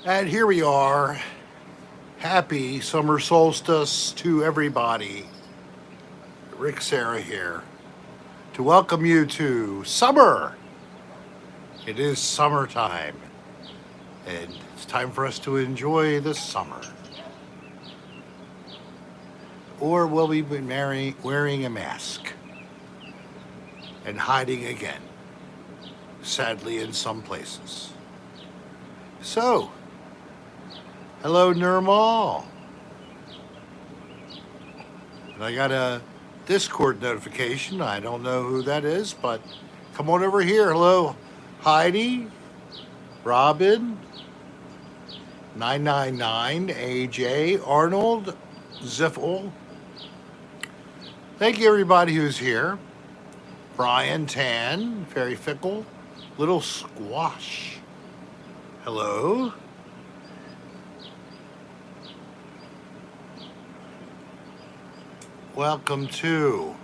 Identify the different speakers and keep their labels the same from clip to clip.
Speaker 1: And here we are. Happy summer solstice to everybody. Rick Sarah here to welcome you to summer. It is summertime, and it's time for us to enjoy this summer. Or will we be wearing a mask and hiding again, sadly, in some places. So, hello, Nirmal. And I got a Discord notification. I don't know who that is, but come on over here. Hello, Heidi, Robin, 999, AJ, Arnold, Ziffel. Thank you, everybody who's here. Brian Tan, Very Fickle, Little Squash. Hello. Welcome to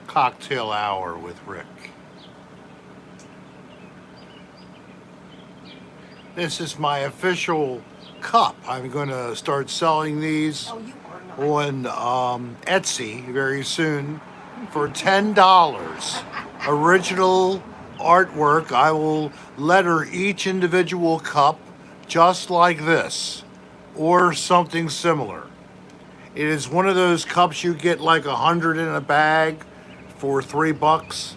Speaker 1: Cocktail Hour with Rick. This is my official cup. I'm going to start selling these on Etsy very soon for $10. Original artwork. I will letter each individual cup just like this or something similar. It is one of those cups you get like 100 in a bag for $3.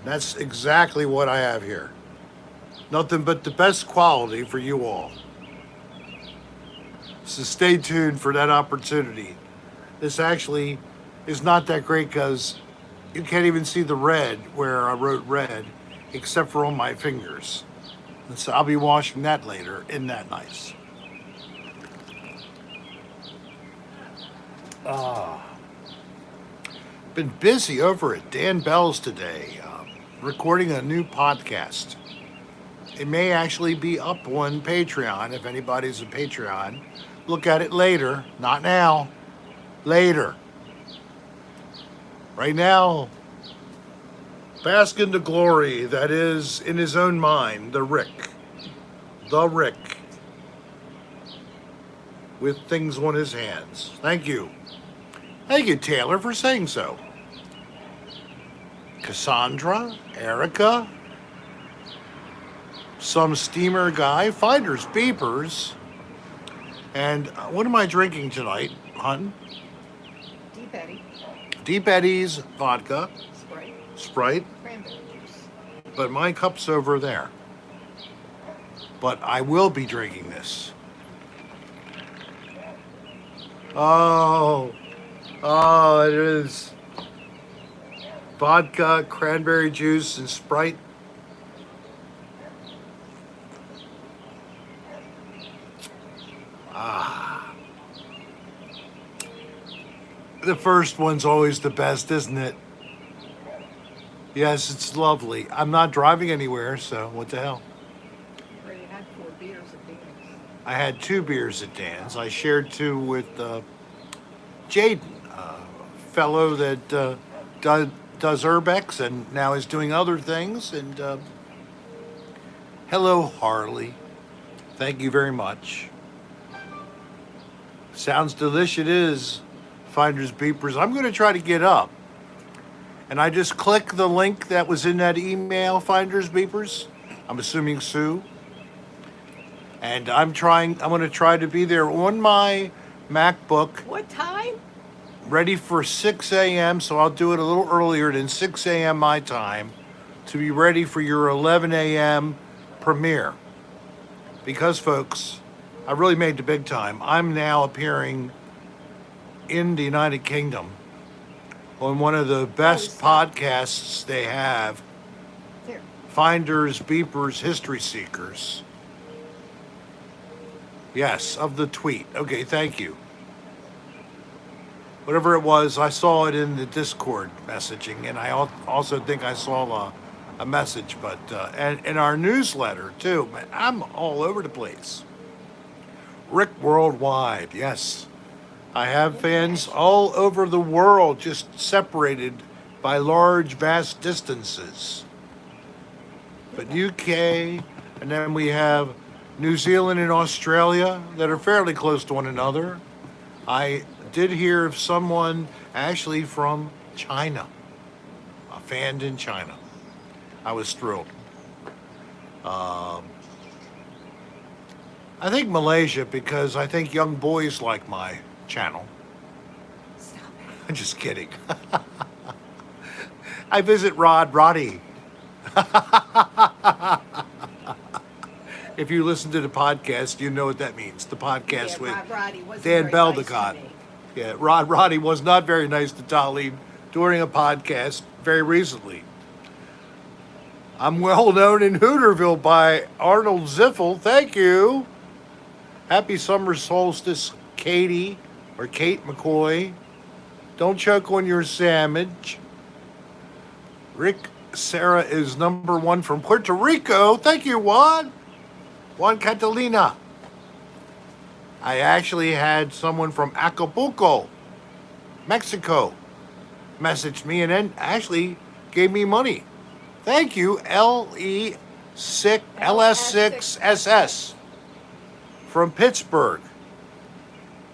Speaker 1: That's exactly what I have here. Nothing but the best quality for you all. So stay tuned for that opportunity. This actually is not that great because you can't even see the red where I wrote red except for on my fingers. And so I'll be washing that later. Isn't that nice? Been busy over at Dan Bell's today, recording a new podcast. It may actually be up on Patreon if anybody's a Patreon. Look at it later, not now, later. Right now, bask in the glory that is in his own mind, the Rick, with things on his hands. Thank you. Thank you, Taylor, for saying so. Cassandra, Erica, some steamer guy, finders, beepers. And what am I drinking tonight, hun?
Speaker 2: Deep Eddy.
Speaker 1: Deep Eddy's vodka. Sprite.
Speaker 2: Cranberry juice.
Speaker 1: But my cup's over there. But I will be drinking this. Oh, it is vodka, cranberry juice, and Sprite. The first one's always the best, isn't it? Yes, it's lovely. I'm not driving anywhere, so what the hell?
Speaker 2: You already had 4 beers at Dan's.
Speaker 1: I had 2 beers at Dan's. I shared 2 with Jaden, a fellow that does Urbex and now is doing other things. And hello, Harley. Thank you very much. Sounds delicious. It is. Finders beepers. I'm going to try to get up. And I just click the link that was in that email, Finders beepers. I'm assuming Sue. And I'm going to try to be there on my MacBook.
Speaker 2: What time?
Speaker 1: Ready for 6 a.m. So I'll do it a little earlier than 6 a.m. my time to be ready for your 11 a.m. premiere. Because, folks, I really made the big time. I'm now appearing in the United Kingdom on one of the best podcasts they have,
Speaker 2: Here.
Speaker 1: Finders, Beepers, History Seekers. Yes, of the tweet. Okay, thank you. Whatever it was, I saw it in the Discord messaging, and I also think I saw a message, but and in our newsletter too. Man, I'm all over the place. Rick Worldwide, yes. I have fans all over the world, just separated by large, vast distances. But UK, And then we have New Zealand and Australia that are fairly close to one another. I did hear of someone actually from China, a fan in China. I was thrilled. Um, I think Malaysia because I think young boys like my channel.
Speaker 2: Stop
Speaker 1: I'm just kidding. I visit Roddy. If you listen to the podcast, you know what that means. The
Speaker 2: it.
Speaker 1: podcast
Speaker 2: Yeah,
Speaker 1: with
Speaker 2: Roddy wasn't
Speaker 1: Dan
Speaker 2: very nice to
Speaker 1: Beldicott.
Speaker 2: me.
Speaker 1: Yeah, Roddy was not very nice to Dolline during a podcast very recently. I'm well known in Hooterville by Arnold Ziffel. Thank you. Happy summer solstice, Katie or Kate McCoy. Don't choke on your sandwich. Rick Sarah is number one from Puerto Rico. Thank you, Juan. Juan Catalina. I actually had someone from Acapulco, Mexico, message me and then actually gave me money. Thank you, LS6SS from Pittsburgh.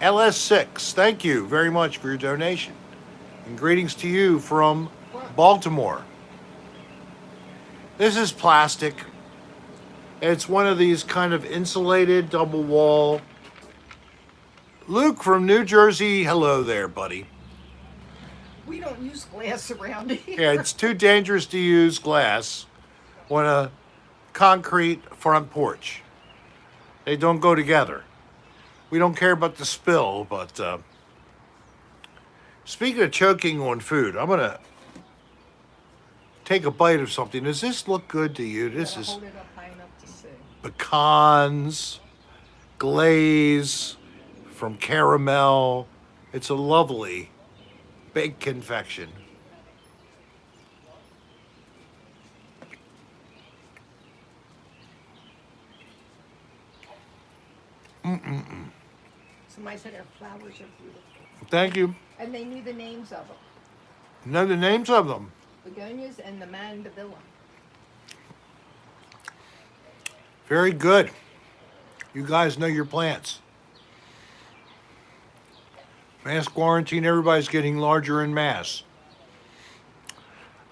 Speaker 1: LS6, thank you very much for your donation. And greetings to you from Baltimore. This is plastic. It's one of these kind of insulated double wall. Luke from New Jersey, hello there, buddy.
Speaker 2: We don't use glass around here.
Speaker 1: Yeah, it's too dangerous to use glass on a concrete front porch. They don't go together. We don't care about the spill, but speaking of choking on food, I'm going to take a bite of something. Does this look good to you? This is
Speaker 2: Hold it up high enough to see.
Speaker 1: pecans, glaze from caramel. It's a lovely baked confection.
Speaker 2: Somebody said our flowers are beautiful.
Speaker 1: Thank you.
Speaker 2: And they knew the names of them.
Speaker 1: Know the names of them.
Speaker 2: Begonias and the mandevilla.
Speaker 1: Very good. You guys know your plants. Mass quarantine, everybody's getting larger in mass.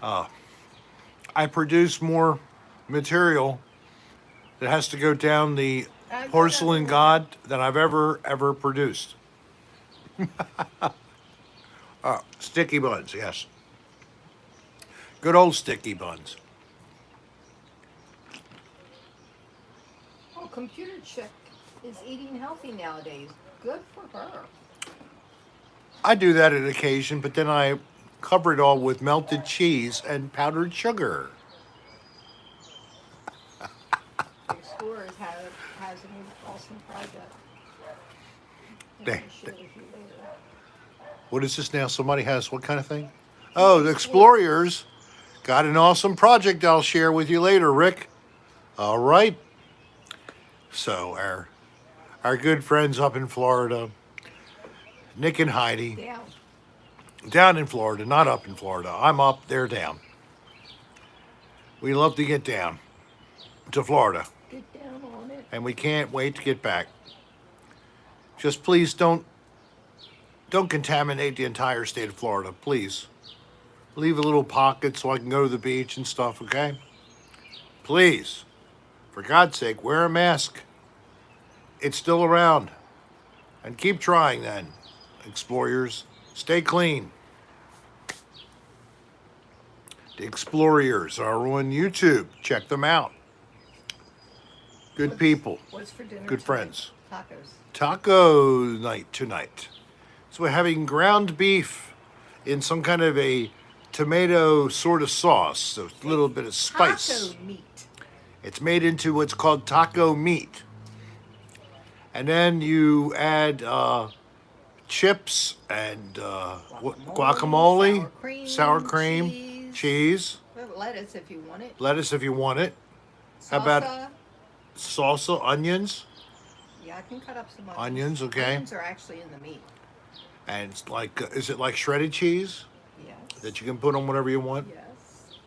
Speaker 1: I produce more material that has to go down the porcelain god than I've ever produced. Sticky buns, yes. Good old sticky buns.
Speaker 2: Oh, computer chick is eating healthy nowadays. Good for her.
Speaker 1: I do that on occasion, but then I cover it all with melted cheese and powdered sugar.
Speaker 2: The Explorers has an awesome project. I
Speaker 1: They-
Speaker 2: can share with you later.
Speaker 1: What is this now? Somebody has what kind of thing? Oh, the Explorers got an awesome project I'll share with you later, Rick. All right. So our good friends up in Florida, Nick and Heidi,
Speaker 2: Down.
Speaker 1: down in Florida, not up in Florida. I'm up, they're down. We love to get down to Florida,
Speaker 2: Get down on it.
Speaker 1: and we can't wait to get back. Just please don't contaminate the entire state of Florida, please. Leave a little pocket so I can go to the beach and stuff, okay? Please, for God's sake, wear a mask. It's still around. And keep trying then, Explorers. Stay clean. The Explorers are on YouTube. Check them out. Good people.
Speaker 2: What's for dinner?
Speaker 1: Good
Speaker 2: tonight?
Speaker 1: friends.
Speaker 2: Tacos.
Speaker 1: Taco night tonight. So we're having ground beef in some kind of a tomato sort of sauce, so a little bit of spice.
Speaker 2: Taco meat.
Speaker 1: It's made into what's called taco meat. And then you add chips and guacamole, sour cream, cheese,
Speaker 2: lettuce if you want it.
Speaker 1: lettuce if you want it.
Speaker 2: Salsa.
Speaker 1: How about salsa, onions?
Speaker 2: Yeah, I can cut up some
Speaker 1: Onions, okay.
Speaker 2: Onions are actually in the meat.
Speaker 1: And it's like, is it like shredded cheese
Speaker 2: Yes.
Speaker 1: that you can put on whatever you want?
Speaker 2: Yes.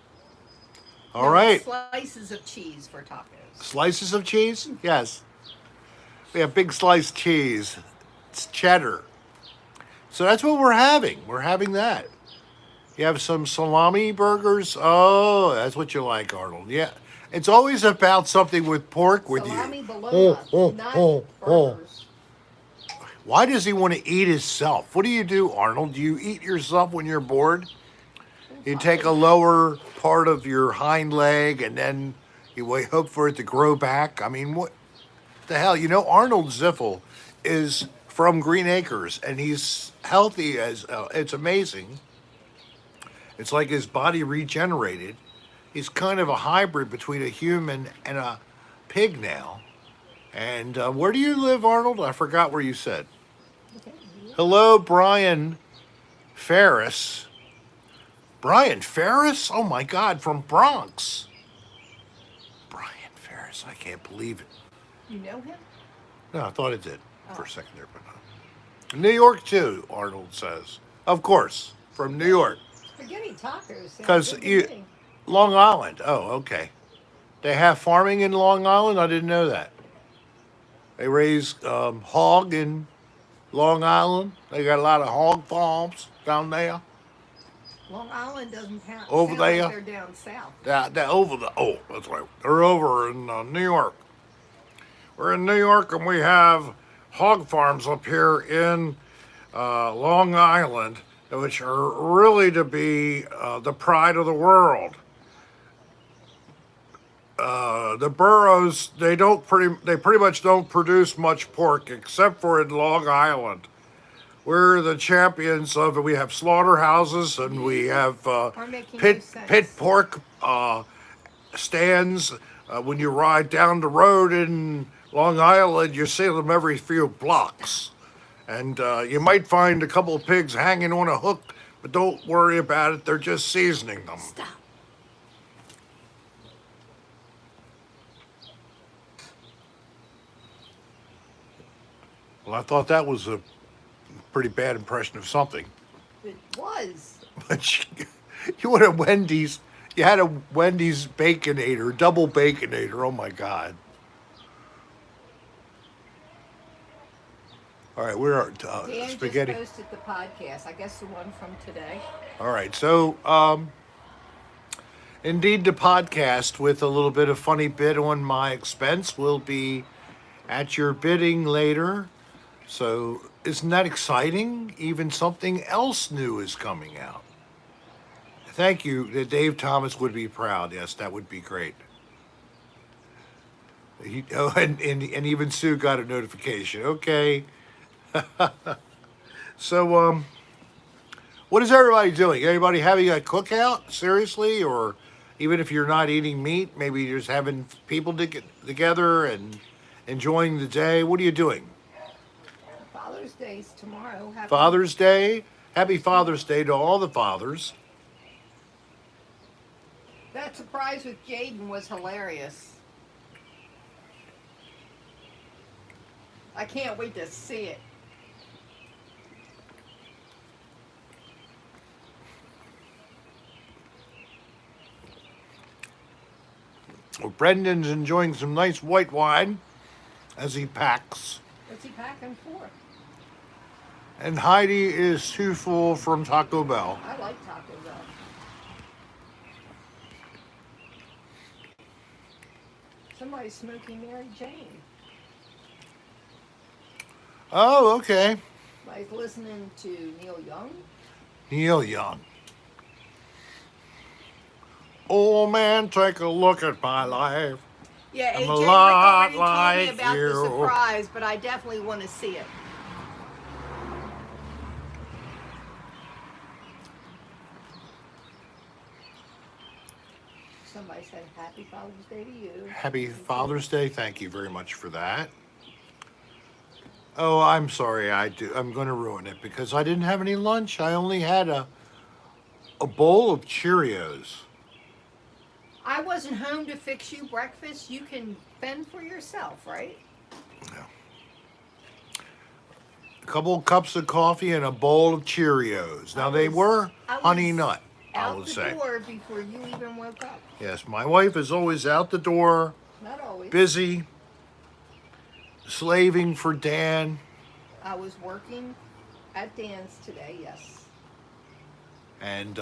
Speaker 1: All right.
Speaker 2: Slices of cheese for tacos.
Speaker 1: Slices of cheese? Yes. We have big sliced cheese. It's cheddar. So that's what we're having. We're having that. You have some salami burgers. Oh, that's what you like, Arnold. Yeah. It's always about something with pork with
Speaker 2: Salami
Speaker 1: you.
Speaker 2: bologna, not burgers.
Speaker 1: Why does he want to eat himself? What do you do, Arnold? Do you eat yourself when you're bored? You take a lower part of your hind leg and then you wait, hope for it to grow back. I mean, what the hell? You know, Arnold Ziffel is from Green Acres and he's healthy as it's amazing. It's like his body regenerated. He's kind of a hybrid between a human and a pig now. And where do you live, Arnold? I forgot where you said. Hello, Brian Ferris. Brian Ferris? Oh my God, from Bronx. Brian Ferris, I can't believe it.
Speaker 2: You know him?
Speaker 1: No, I thought it did for a second there, but no. New York too, Arnold says. Of course, from New York.
Speaker 2: Spaghetti tacos.
Speaker 1: Because Long Island. Oh, okay. They have farming in Long Island? I didn't know that. They raise hog in Long Island. They got a lot of hog farms down there.
Speaker 2: Long Island doesn't count.
Speaker 1: Over there.
Speaker 2: Like they're down south.
Speaker 1: They're over the. Oh, that's right. They're over in New York. We're in New York and we have hog farms up here in Long Island, which are really to be the pride of the world. The boroughs they pretty much don't produce much pork except for in Long Island. We're the champions of it. We have slaughterhouses and we have pit pork stands. When you ride down the road in Long Island, you see them every few blocks. And you might find a couple of pigs hanging on a hook, but don't worry about it. They're just seasoning them.
Speaker 2: Stop.
Speaker 1: Well, I thought that was a pretty bad impression of something.
Speaker 2: It was.
Speaker 1: But you had a Wendy's. You had a Wendy's Baconator, double Baconator. Oh my God! All right, we're
Speaker 2: Dan
Speaker 1: spaghetti.
Speaker 2: just posted the podcast. I guess the one from today.
Speaker 1: All right, so indeed, the podcast with a little bit of funny bit on my expense will be at your bidding later. So isn't that exciting? Even something else new is coming out. Thank you. Dave Thomas would be proud. Yes, that would be great. And even Sue got a notification. Okay. So, what is everybody doing? Everybody having a cookout? Seriously? Or even if you're not eating meat, maybe you're just having people to get together and enjoying the day? What are you doing?
Speaker 2: Father's Day's tomorrow.
Speaker 1: Father's Day? Happy Father's Day to all the fathers.
Speaker 2: That surprise with Jaden was hilarious. I can't wait to see it.
Speaker 1: Well, Brendan's enjoying some nice white wine as he packs.
Speaker 2: What's he packing for?
Speaker 1: And Heidi is too full from Taco Bell.
Speaker 2: I like Taco Bell. Somebody's smoking Mary Jane.
Speaker 1: Oh, okay.
Speaker 2: Like listening to Neil Young.
Speaker 1: Neil Young. Oh man, take a look at my life.
Speaker 2: Yeah,
Speaker 1: I'm
Speaker 2: AJ
Speaker 1: a
Speaker 2: Rick
Speaker 1: lot
Speaker 2: already
Speaker 1: like
Speaker 2: told me about
Speaker 1: you.
Speaker 2: the surprise, but I definitely want to see it. Somebody said Happy Father's Day to you.
Speaker 1: Happy Father's Day. Thank you very much for that. Oh, I'm sorry. I'm going to ruin it because I didn't have any lunch. I only had a bowl of Cheerios.
Speaker 2: I wasn't home to fix you breakfast. You can fend for yourself, right?
Speaker 1: Yeah. A couple of cups of coffee and a bowl of Cheerios. Now they were honey nut. I
Speaker 2: Out
Speaker 1: would
Speaker 2: the
Speaker 1: say.
Speaker 2: door before you even woke up.
Speaker 1: Yes, my wife is always out the door,
Speaker 2: Not always.
Speaker 1: busy, slaving for Dan.
Speaker 2: I was working at Dan's today, yes.
Speaker 1: And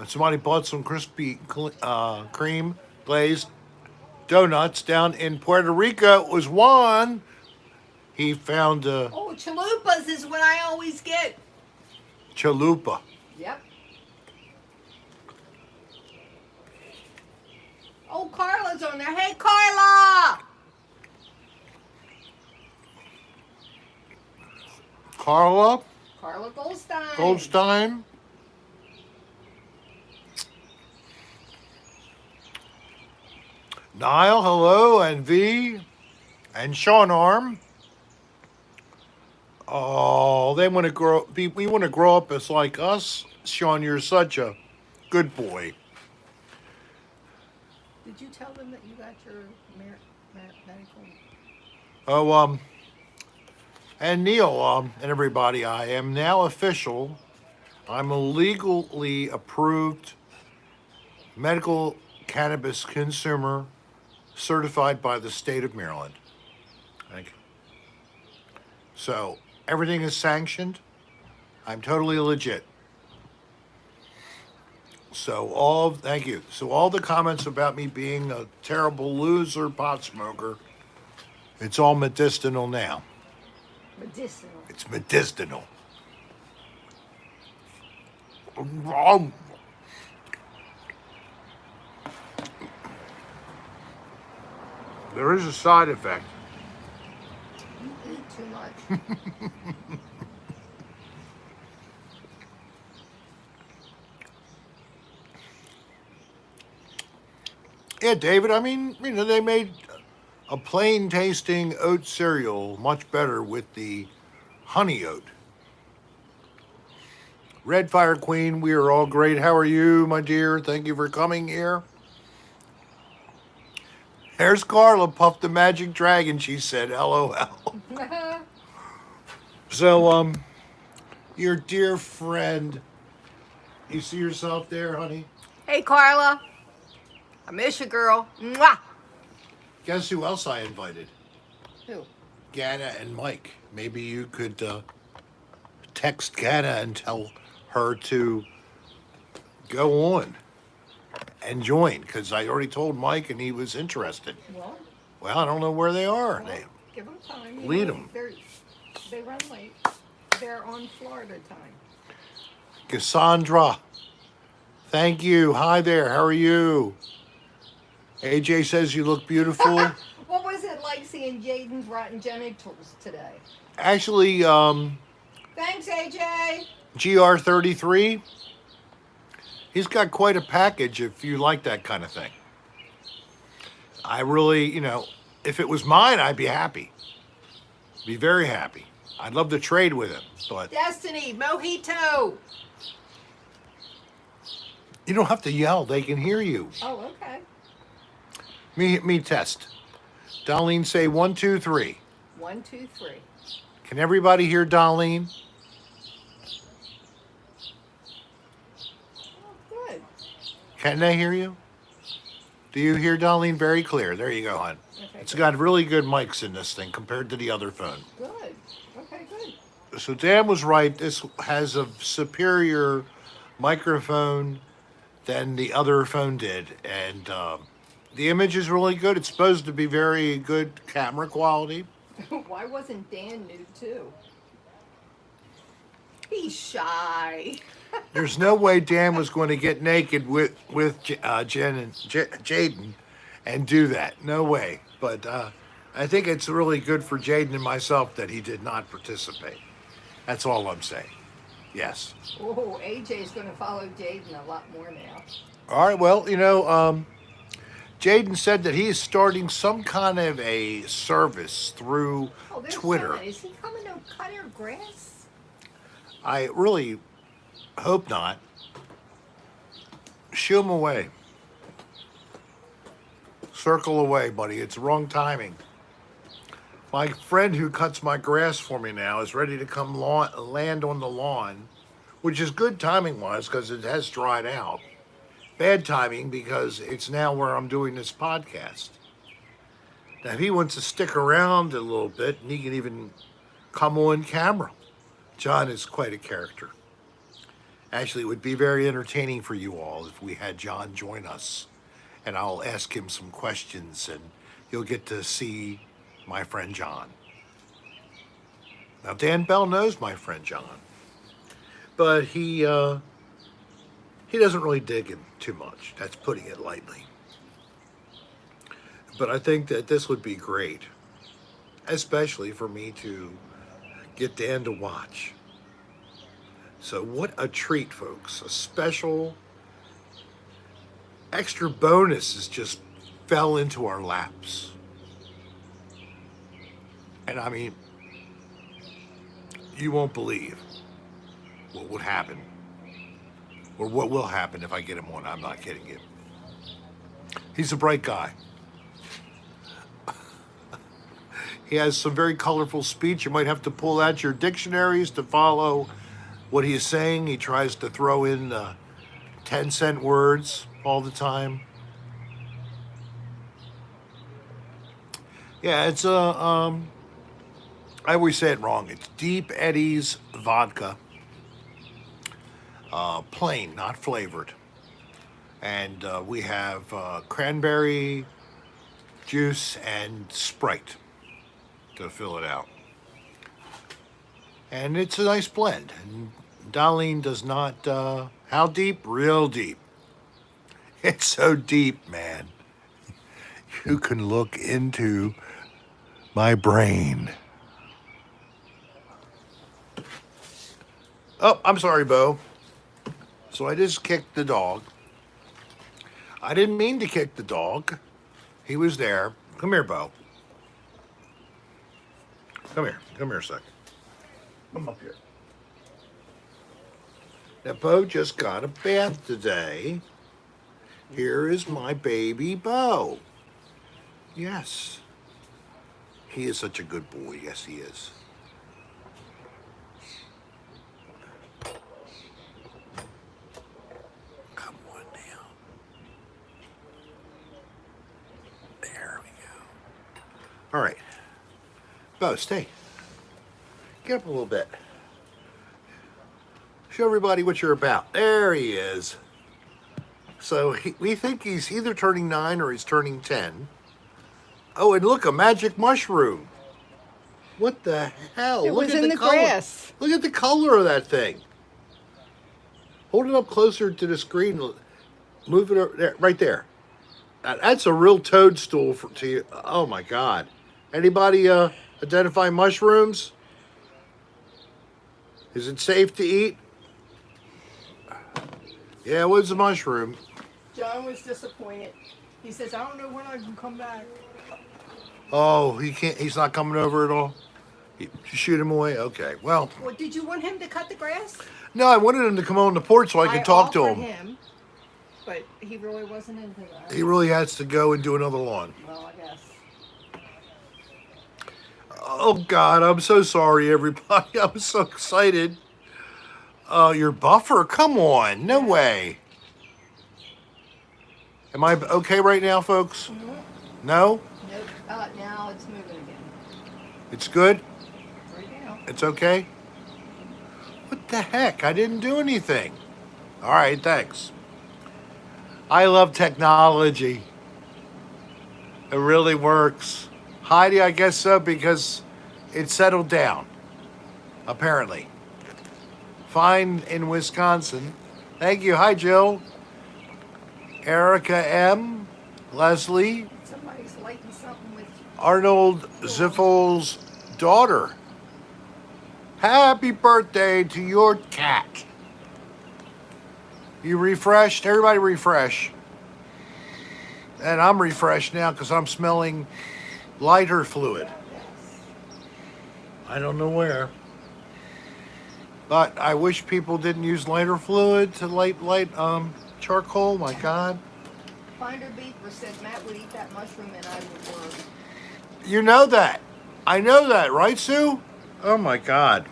Speaker 1: somebody bought some Krispy Kreme glazed donuts down in Puerto Rico. It was Juan. He found
Speaker 2: Oh, chalupas is what I always get.
Speaker 1: chalupa.
Speaker 2: Yep. Oh, Carla's on there. Hey, Carla!
Speaker 1: Carla
Speaker 2: Carla Goldstein.
Speaker 1: Goldstein. Niall, hello, and V, and Sean Arm. Oh, they want to grow. We want to grow up as like us. Sean, you're such a good boy.
Speaker 2: Did you tell them that you got your medical?
Speaker 1: Oh, and Neil, and everybody, I am now official. I'm a legally approved medical cannabis consumer certified by the state of Maryland. Thank you. So everything is sanctioned. I'm totally legit. So thank you. So all the comments about me being a terrible loser pot smoker, it's all medicinal now.
Speaker 2: Medicinal.
Speaker 1: It's medicinal. There is a side effect.
Speaker 2: You eat too much.
Speaker 1: Yeah, David, I mean, they made a plain tasting oat cereal much better with the honey oat. Red Fire Queen, we are all great. How are you, my dear? Thank you for coming here. There's Carla, Puff the Magic Dragon, she said, LOL. So, your dear friend, you see yourself there, honey?
Speaker 2: Hey, Carla. I miss you, girl. Mwah!
Speaker 1: Guess who else I invited?
Speaker 2: Who?
Speaker 1: Ganna and Mike. Maybe you could text Ganna and tell her to go on and join, because I already told Mike and he was interested. Well, I don't know where they are.
Speaker 2: Well, give them time.
Speaker 1: Lead them.
Speaker 2: They run late. They're on Florida time.
Speaker 1: Cassandra, thank you. Hi there. How are you? AJ says you look beautiful.
Speaker 2: What was it like seeing Jaden's rotten genitals today?
Speaker 1: Actually,
Speaker 2: Thanks, AJ.
Speaker 1: GR33, he's got quite a package if you like that kind of thing. I really, if it was mine, I'd be happy. Be very happy. I'd love to trade with him, but
Speaker 2: Destiny, mojito.
Speaker 1: you don't have to yell. They can hear you.
Speaker 2: Oh, okay.
Speaker 1: Me test. Dolline, say 1, 2, 3.
Speaker 2: 1, 2, 3.
Speaker 1: Can everybody hear Dolline?
Speaker 2: Oh, good.
Speaker 1: Can they hear you? Do you hear Dolline very clear? There you go, hon.
Speaker 2: Okay,
Speaker 1: It's
Speaker 2: good.
Speaker 1: got really good mics in this thing compared to the other phone.
Speaker 2: Good. Okay, good.
Speaker 1: So Dan was right. This has a superior microphone than the other phone did, and the image is really good. It's supposed to be very good camera quality.
Speaker 2: Why wasn't Dan nude too? He's shy.
Speaker 1: There's no way Dan was going to get naked with Jen and Jaden and do that. No way. But I think it's really good for Jaden and myself that he did not participate. That's all I'm saying. Yes.
Speaker 2: Oh, AJ's going to follow Jaden a lot more now.
Speaker 1: All right. Well, Jaden said that he is starting some kind of a service through Twitter.
Speaker 2: Someone. Is he coming to cut our grass?
Speaker 1: I really hope not. Shoo him away. Circle away, buddy. It's wrong timing. My friend who cuts my grass for me now is ready to come land on the lawn which is good timing-wise because it has dried out. Bad timing because it's now where I'm doing this podcast. Now, if he wants to stick around a little bit, and he can even come on camera. John is quite a character. Actually, it would be very entertaining for you all if we had John join us. And I'll ask him some questions, and you'll get to see my friend John. Now, Dan Bell knows my friend John, but he doesn't really dig him too much. That's putting it lightly. But I think that this would be great, especially for me to get Dan to watch. So what a treat, folks. A special extra bonuses just fell into our laps. And I mean, you won't believe what would happen, or what will happen if I get him on. I'm not kidding you. He's a bright guy. He has some very colorful speech. You might have to pull out your dictionaries to follow what he's saying. He tries to throw in 10-cent words all the time. Yeah, it's I always say it wrong. It's Deep Eddy's vodka. Plain, not flavored. And we have cranberry juice and Sprite to fill it out. And it's a nice blend. And Dolline does not, how deep? Real deep. It's so deep, man. You can look into my brain. Oh, I'm sorry, Bo. So I just kicked the dog. I didn't mean to kick the dog. He was there. Come here, Bo. Come here. Come here a second. Come up here. Now, Bo just got a bath today. Here is my baby Bo. Yes. He is such a good boy. Yes, he is. Come on now. There we go. All right. Bo, stay. Get up a little bit. Show everybody what you're about. There he is. So we think he's either turning 9 or he's turning 10. Oh, and look, a magic mushroom. What the hell?
Speaker 2: It
Speaker 1: Look
Speaker 2: was
Speaker 1: at
Speaker 2: in
Speaker 1: the
Speaker 2: the
Speaker 1: color.
Speaker 2: grass.
Speaker 1: Look at the color of that thing. Hold it up closer to the screen. Move it over there, right there. That's a real toadstool to you. Oh my God. Anybody identify mushrooms? Is it safe to eat? Yeah, it was a mushroom.
Speaker 2: John was disappointed. He says, I don't know when I can come back.
Speaker 1: Oh, he can't. He's not coming over at all. You shoot him away. Okay. Well,
Speaker 2: Did you want him to cut the grass?
Speaker 1: no, I wanted him to come on the porch so I could talk to
Speaker 2: offered
Speaker 1: him.
Speaker 2: But he really wasn't into that.
Speaker 1: He really has to go and do another lawn.
Speaker 2: Well, I guess.
Speaker 1: Oh God, I'm so sorry, everybody. I was so excited. Your buffer? Come on, no way. Am I okay right now, folks?
Speaker 2: Mm-hmm.
Speaker 1: No?
Speaker 2: Nope. Now it's moving again.
Speaker 1: It's good?
Speaker 2: Right now.
Speaker 1: It's okay? What the heck? I didn't do anything. All right, thanks. I love technology. It really works. Heidi, I guess so, because it settled down, apparently. Fine in Wisconsin. Thank you. Hi, Jill. Erica M. Leslie.
Speaker 2: Somebody's lighting something with
Speaker 1: Arnold Ziffel's daughter. Happy birthday to your cat. You refreshed? Everybody refresh. And I'm refreshed now because I'm smelling lighter fluid. I don't know where. But I wish people didn't use lighter fluid to light charcoal. My God.
Speaker 2: Finder Beeper said Matt would eat that mushroom and I would work.
Speaker 1: You know that. I know that, right, Sue? Oh my God.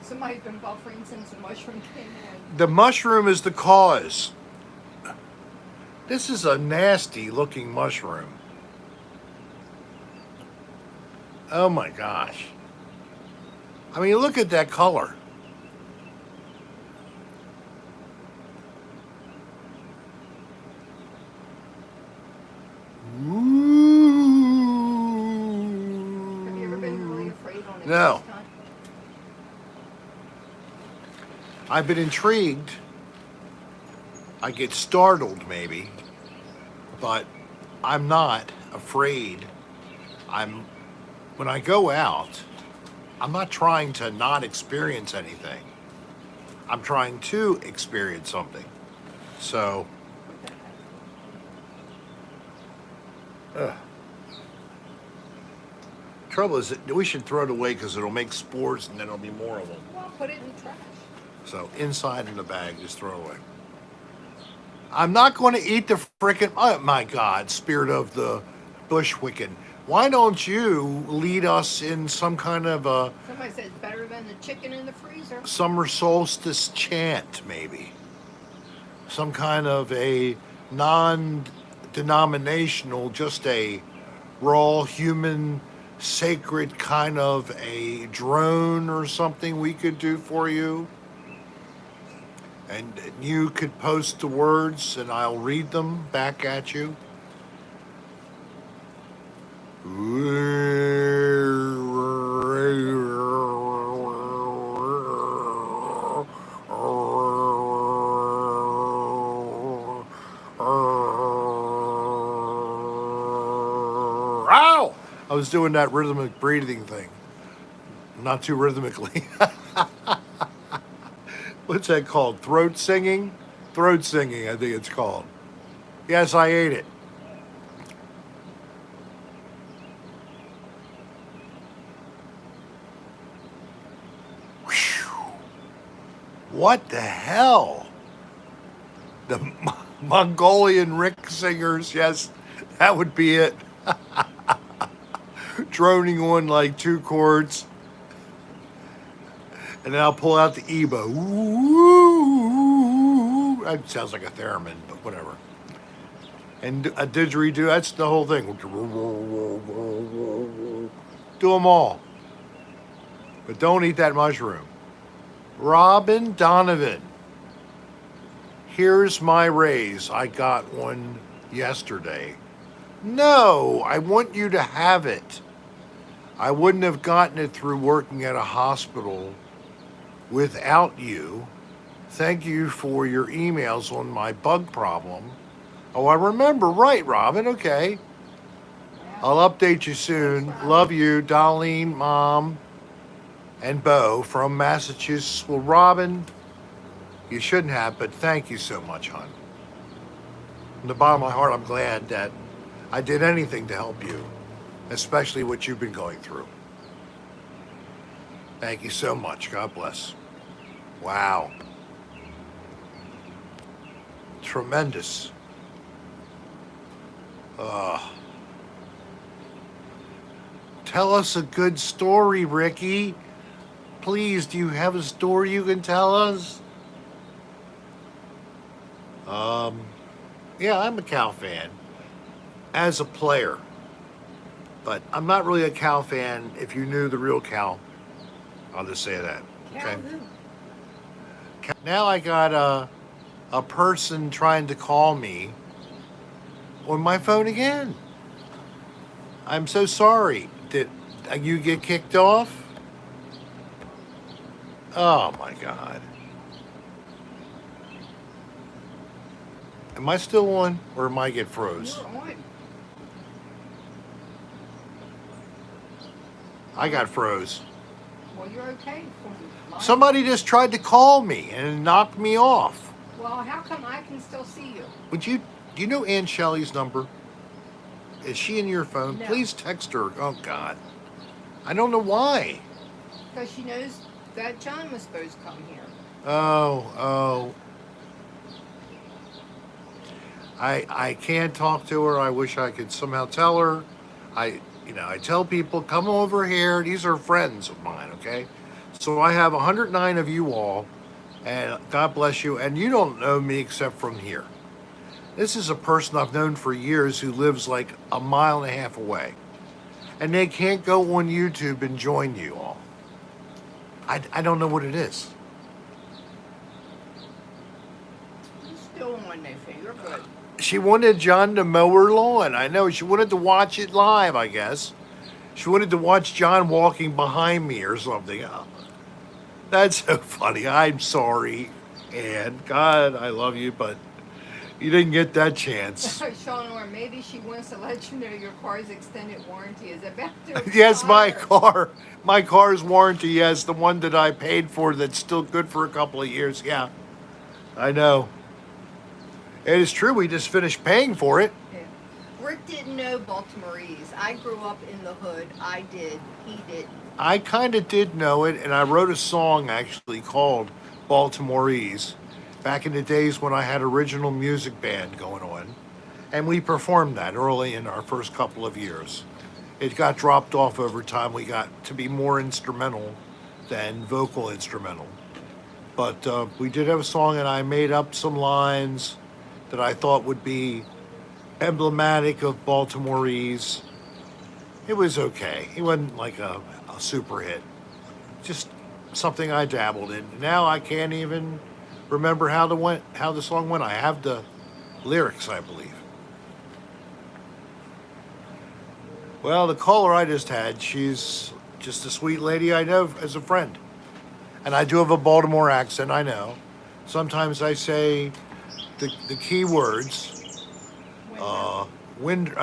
Speaker 2: Somebody's been buffering since the mushroom came in.
Speaker 1: The mushroom is the cause. This is a nasty looking mushroom. Oh my gosh. I mean, look at that color. Ooh.
Speaker 2: Have you ever been really afraid on a
Speaker 1: No.
Speaker 2: ghost hunt?
Speaker 1: I've been intrigued. I get startled maybe, but I'm not afraid. When I go out, I'm not trying to not experience anything. I'm trying to experience something. So, trouble is that we should throw it away because it'll make spores and then there'll be more of them.
Speaker 2: Well, put it in the trash.
Speaker 1: So inside in the bag, just throw it away. I'm not going to eat the frickin', oh my God, spirit of the bushwicking. Why don't you lead us in some kind of a
Speaker 2: Somebody said it's better than the chicken in the freezer.
Speaker 1: summer solstice chant, maybe? Some kind of a non-denominational, just a raw human sacred kind of a drone or something we could do for you. And you could post the words and I'll read them back at you. Ow! I was doing that rhythmic breathing thing. Not too rhythmically. What's that called? Throat singing? Throat singing, I think it's called. Yes, I ate it. Whew. What the hell? The Mongolian Rick singers, yes, that would be it. Droning on like 2 chords. And then I'll pull out the EBO. Ooh, that sounds like a theremin, but whatever. And a didgeridoo, that's the whole thing. Do them all. But don't eat that mushroom. Robin Donovan. Here's my raise. I got one yesterday. No, I want you to have it. I wouldn't have gotten it through working at a hospital without you. Thank you for your emails on my bug problem. Oh, I remember. Right, Robin. Okay. I'll update you soon. Love you, Dolline, Mom, and Bo from Massachusetts. Well, Robin, you shouldn't have, but thank you so much, hon. From the bottom of my heart, I'm glad that I did anything to help you, especially what you've been going through. Thank you so much. God bless. Wow. Tremendous. Tell us a good story, Ricky. Please, do you have a story you can tell us? Yeah, I'm a Cal fan as a player, but I'm not really a Cal fan if you knew the real Cal. I'll just say that. Okay. Now I got a person trying to call me on my phone again. I'm so sorry. Did you get kicked off? Oh my God. Am I still on or am I get froze?
Speaker 2: You're on.
Speaker 1: I got froze.
Speaker 2: Well, you're okay.
Speaker 1: Somebody just tried to call me and knocked me off.
Speaker 2: Well, how come I can still see you?
Speaker 1: Do you know Ann Shelley's number? Is she in your phone?
Speaker 2: No.
Speaker 1: Please text her. Oh God. I don't know why.
Speaker 2: Because she knows that John was supposed to come here.
Speaker 1: Oh. I can't talk to her. I wish I could somehow tell her. I tell people, come over here. These are friends of mine, okay? So I have 109 of you all, and God bless you. And you don't know me except from here. This is a person I've known for years who lives like a mile and a half away. And they can't go on YouTube and join you all. I don't know what it is.
Speaker 2: You still on there, so you're good.
Speaker 1: She wanted John to mow her lawn. I know. She wanted to watch it live, I guess. She wanted to watch John walking behind me or something. Oh, that's so funny. I'm sorry. And God, I love you, but you didn't get that chance.
Speaker 2: Sean, or maybe she wants to let you know your car's extended warranty is about to expire.
Speaker 1: Yes, my car's warranty, yes, the one that I paid for that's still good for a couple of years. Yeah, I know. It is true. We just finished paying for it.
Speaker 2: Yeah. Rick didn't know Baltimoreese. I grew up in the hood. I did. He didn't.
Speaker 1: I kind of did know it, and I wrote a song actually called Baltimoreese back in the days when I had original music band going on, and we performed that early in our first couple of years. It got dropped off over time. We got to be more instrumental than vocal instrumental. But we did have a song, and I made up some lines that I thought would be emblematic of Baltimoreese. It was okay. It wasn't like a super hit. Just something I dabbled in. Now I can't even remember how the song went. I have the lyrics, I believe. Well, the caller I just had, she's just a sweet lady I know as a friend. And I do have a Baltimore accent, I know. Sometimes I say the key words. I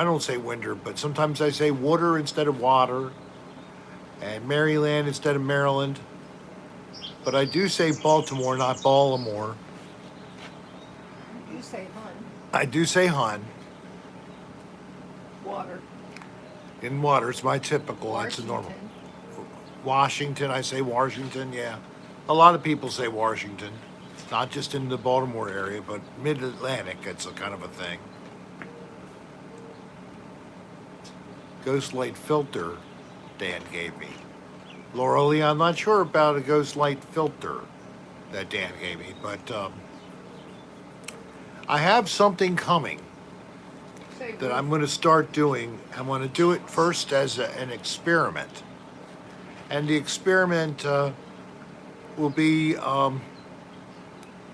Speaker 1: don't say winder, but sometimes I say water instead of water, and Maryland instead of Maryland. But I do say Baltimore, not Baltimore.
Speaker 2: You say hun.
Speaker 1: I do say hun.
Speaker 2: Water.
Speaker 1: In water, it's my typical, that's a normal.
Speaker 2: Washington.
Speaker 1: Washington, I say Washington, yeah. A lot of people say Washington, not just in the Baltimore area, but mid-Atlantic, it's a kind of a thing. Ghost light filter Dan gave me. Laura Lee, I'm not sure about a ghost light filter that Dan gave me, but I have something coming that I'm going to start doing. I'm going to do it first as an experiment. And the experiment will be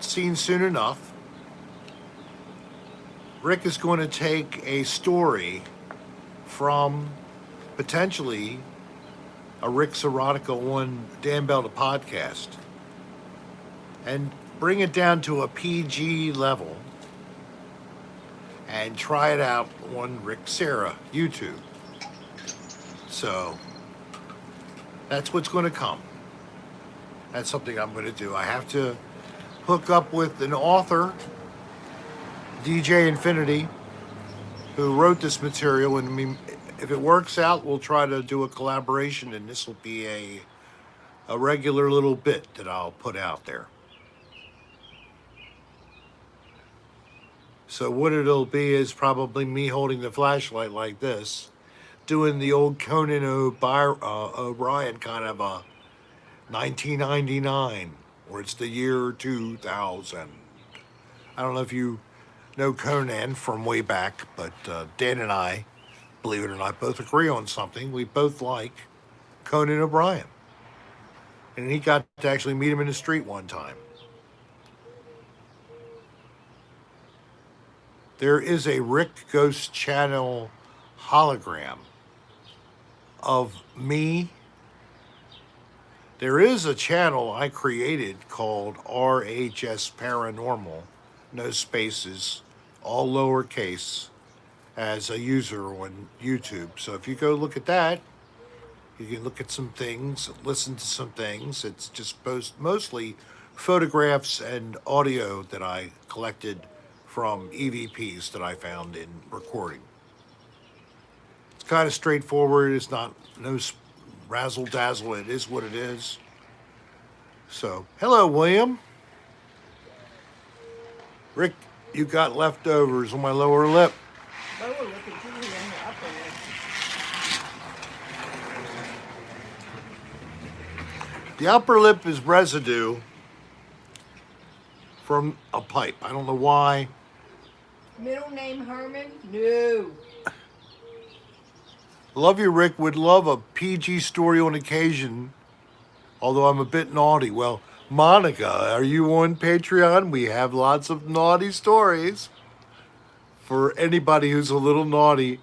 Speaker 1: seen soon enough. Rick is going to take a story from potentially a Rick's Erotica on Dan Bell the podcast and bring it down to a PG level and try it out on Rick Sarah YouTube. So that's what's going to come. That's something I'm going to do. I have to hook up with an author, DJ Infinity, who wrote this material, and I mean, if it works out, we'll try to do a collaboration, and this will be a regular little bit that I'll put out there. So what it'll be is probably me holding the flashlight like this, doing the old Conan O'Brien kind of a 1999, or it's the year 2000. I don't know if you know Conan from way back, but Dan and I, believe it or not, both agree on something. We both like Conan O'Brien. And he got to actually meet him in the street one time. There is a Rick Ghost Channel hologram of me. There is a channel I created called RHS Paranormal, no spaces, all lowercase, as a user on YouTube. So if you go look at that, you can look at some things, listen to some things. It's just mostly photographs and audio that I collected from EVPs that I found in recording. It's kind of straightforward. It's not no razzle dazzle. It is what it is. So, hello, William. Rick, you got leftovers on my lower lip.
Speaker 2: Lower lip is usually on the upper lip.
Speaker 1: The upper lip is residue from a pipe. I don't know why.
Speaker 2: Middle name Herman? No.
Speaker 1: Love you, Rick. Would love a PG story on occasion, although I'm a bit naughty. Well, Monica, are you on Patreon? We have lots of naughty stories for anybody who's a little naughty,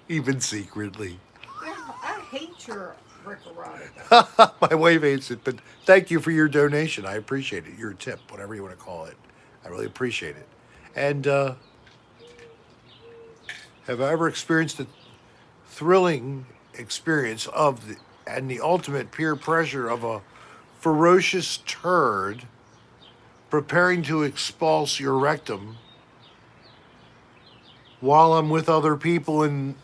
Speaker 1: even secretly.
Speaker 2: I hate your Rick erotica.
Speaker 1: My wife hates it, but thank you for your donation. I appreciate it. Your tip, whatever you want to call it. I really appreciate it. And have I ever experienced a thrilling experience of the ultimate peer pressure of a ferocious turd preparing to expulse your rectum while I'm with other people and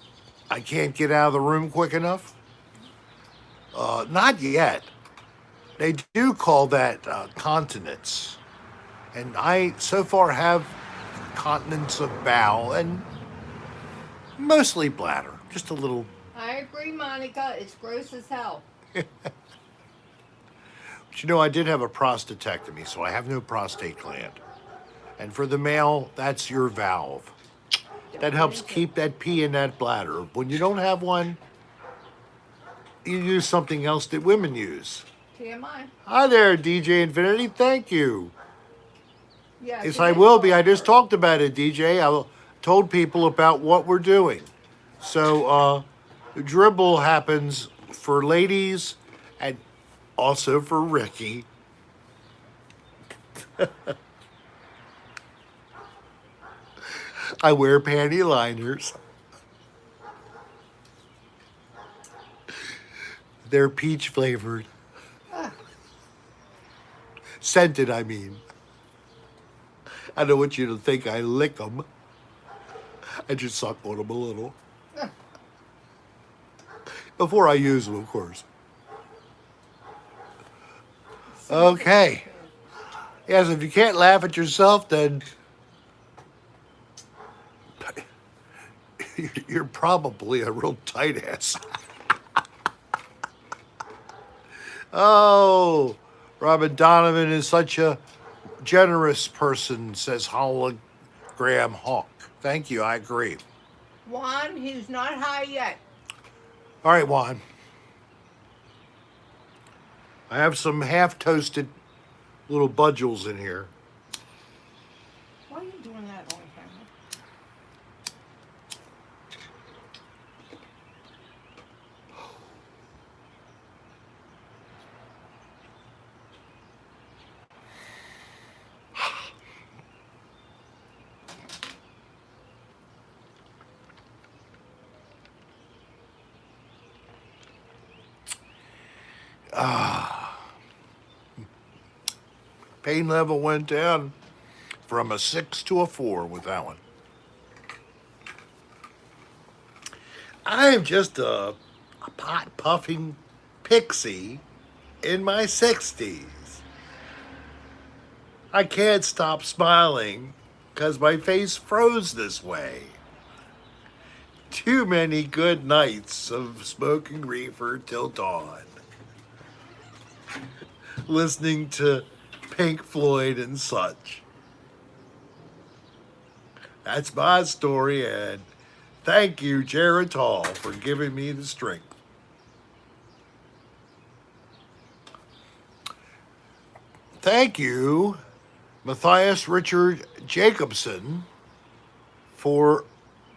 Speaker 1: I can't get out of the room quick enough? Not yet. They do call that continence. And I so far have continence of bowel and mostly bladder. Just a little.
Speaker 2: I agree, Monica. It's gross as hell.
Speaker 1: But you know, I did have a prostatectomy, so I have no prostate gland. And for the male, that's your valve. That helps keep that pee in that bladder. When you don't have one, you use something else that women use.
Speaker 2: TMI.
Speaker 1: Hi there, DJ Infinity. Thank you.
Speaker 2: Yeah.
Speaker 1: Yes, I will be. I just talked about it, DJ. I told people about what we're doing. So, dribble happens for ladies and also for Ricky. I wear panty liners. They're peach flavored. Scented, I mean. I don't want you to think I lick them. I just suck on them a little. Before I use them, of course. Okay. Yes, if you can't laugh at yourself, then you're probably a real tight ass. Oh, Robin Donovan is such a generous person, says Hologram Hawk. Thank you, I agree.
Speaker 2: Juan, he's not high yet.
Speaker 1: All right, Juan. I have some half-toasted little budgels in here.
Speaker 2: Why are you doing that on camera?
Speaker 1: Pain level went down from a 6 to a 4 with that one. I am just a pot-puffing pixie in my 60s. I can't stop smiling because my face froze this way. Too many good nights of smoking reefer till dawn. Listening to Pink Floyd and such. That's my story, and thank you, Jared Hall, for giving me the strength. Thank you, Matthias Richard Jacobson, for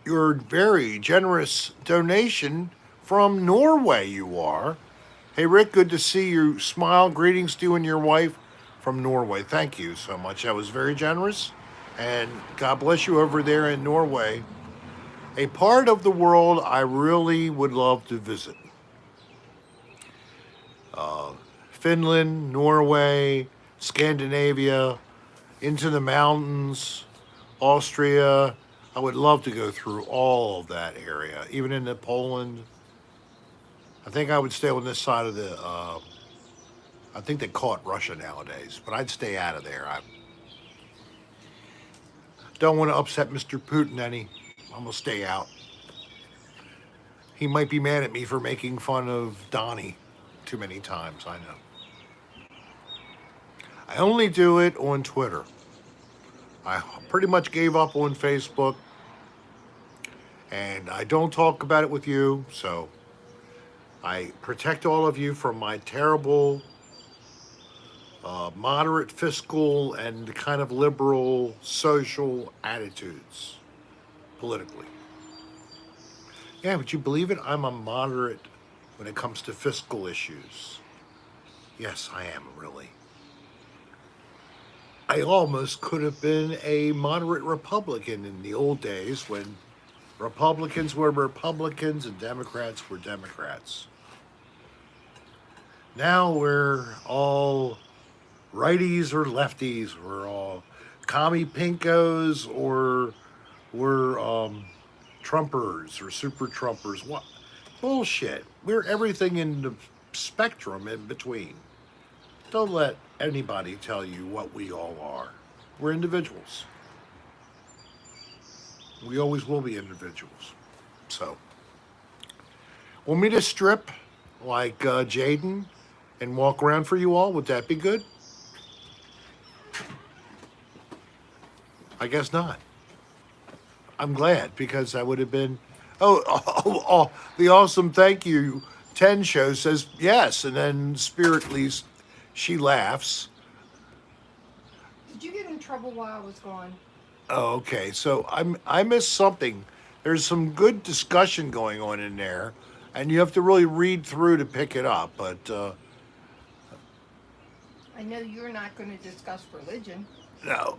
Speaker 1: your very generous donation from Norway, you are. Hey, Rick, good to see you. Smile. Greetings to you and your wife from Norway. Thank you so much. That was very generous. And God bless you over there in Norway. A part of the world I really would love to visit. Finland, Norway, Scandinavia, into the mountains, Austria. I would love to go through all of that area, even into Poland. I think I would stay on this side of the, I think they call it Russia nowadays, but I'd stay out of there. I don't want to upset Mr. Putin any. I'm going to stay out. He might be mad at me for making fun of Donnie too many times, I know. I only do it on Twitter. I pretty much gave up on Facebook, and I don't talk about it with you, so I protect all of you from my terrible, moderate fiscal and kind of liberal social attitudes politically. Yeah, would you believe it? I'm a moderate when it comes to fiscal issues. Yes, I am, really. I almost could have been a moderate Republican in the old days when Republicans were Republicans and Democrats were Democrats. Now we're all righties or lefties. We're all commie pinkos or we're Trumpers or super Trumpers. What bullshit? We're everything in the spectrum in between. Don't let anybody tell you what we all are. We're individuals. We always will be individuals. So, want me to strip like Jaden and walk around for you all? Would that be good? I guess not. I'm glad because I would have been. Oh, the awesome thank you 10 show says yes, and then Spirit least she laughs.
Speaker 2: Did you get in trouble while I was gone?
Speaker 1: Oh, okay. So I missed something. There's some good discussion going on in there, and you have to really read through to pick it up. But
Speaker 2: I know you're not going to discuss religion.
Speaker 1: no,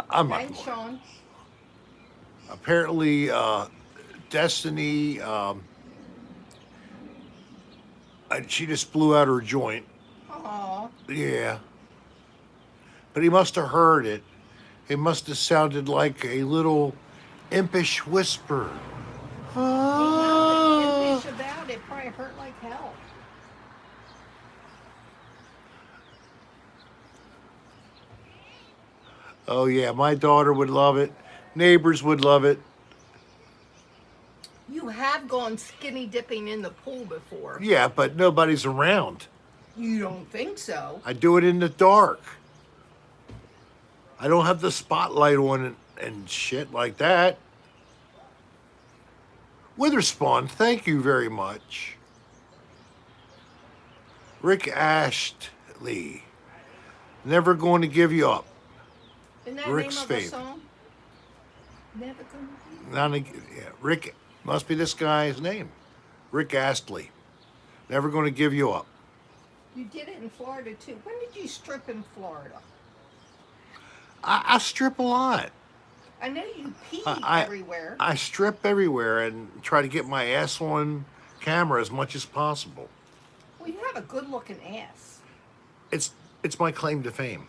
Speaker 1: I'm not.
Speaker 2: Thanks, Sean.
Speaker 1: Apparently, Destiny, she just blew out her joint.
Speaker 2: Aw.
Speaker 1: Yeah. But he must have heard it. It must have sounded like a little impish whisper.
Speaker 2: Ain't nothing impish about it. Probably hurt like hell.
Speaker 1: Oh, yeah, my daughter would love it. Neighbors would love it.
Speaker 2: You have gone skinny dipping in the pool before.
Speaker 1: Yeah, but nobody's around.
Speaker 2: You don't think so?
Speaker 1: I do it in the dark. I don't have the spotlight on it and shit like that. Witherspawn, thank you very much. Rick Ashley, never going to give you up.
Speaker 2: Isn't that
Speaker 1: Rick's
Speaker 2: the name of
Speaker 1: fave.
Speaker 2: a song? Never gonna be.
Speaker 1: Not a, yeah, Rick must be this guy's name. Rick Astley, never going to give you up.
Speaker 2: You did it in Florida too. When did you strip in Florida?
Speaker 1: I strip a lot.
Speaker 2: I know you pee everywhere.
Speaker 1: I strip everywhere and try to get my ass on camera as much as possible.
Speaker 2: Well, you have a good-looking ass.
Speaker 1: It's my claim to fame.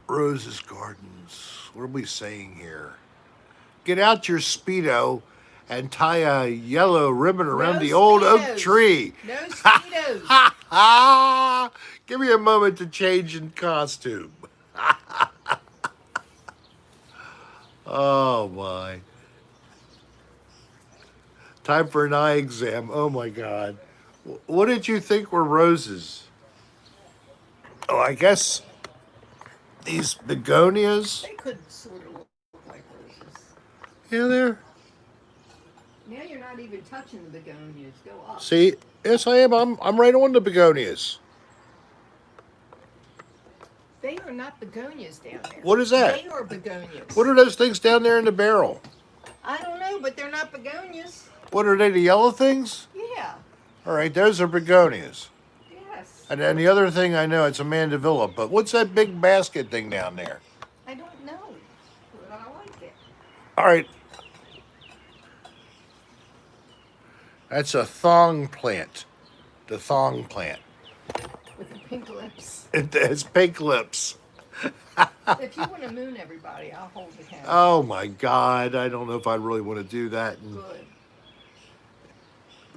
Speaker 1: Rose's Gardens. What are we saying here? Get out your Speedo and tie a yellow ribbon around the old oak tree.
Speaker 2: No Speedos.
Speaker 1: Give me a moment to change in costume. Oh my. Time for an eye exam. Oh my God. What did you think were roses? Oh, I guess these begonias.
Speaker 2: They could sort of look like roses.
Speaker 1: Yeah, they're.
Speaker 2: Now you're not even touching the begonias. Go up.
Speaker 1: See, yes, I am. I'm right on the begonias.
Speaker 2: They are not begonias down there.
Speaker 1: What is that?
Speaker 2: They are begonias.
Speaker 1: What are those things down there in the barrel?
Speaker 2: I don't know, but they're not begonias.
Speaker 1: What are they? The yellow things?
Speaker 2: Yeah.
Speaker 1: All right, those are begonias.
Speaker 2: Yes.
Speaker 1: And then the other thing I know, it's a mandevilla. But what's that big basket thing down there?
Speaker 2: I don't know, but I like it.
Speaker 1: All right. That's a thong plant. The thong plant.
Speaker 2: With the pink lips.
Speaker 1: It has pink lips.
Speaker 2: If you want to moon everybody, I'll hold the camera.
Speaker 1: Oh my God. I don't know if I really want to do that. And
Speaker 2: Good.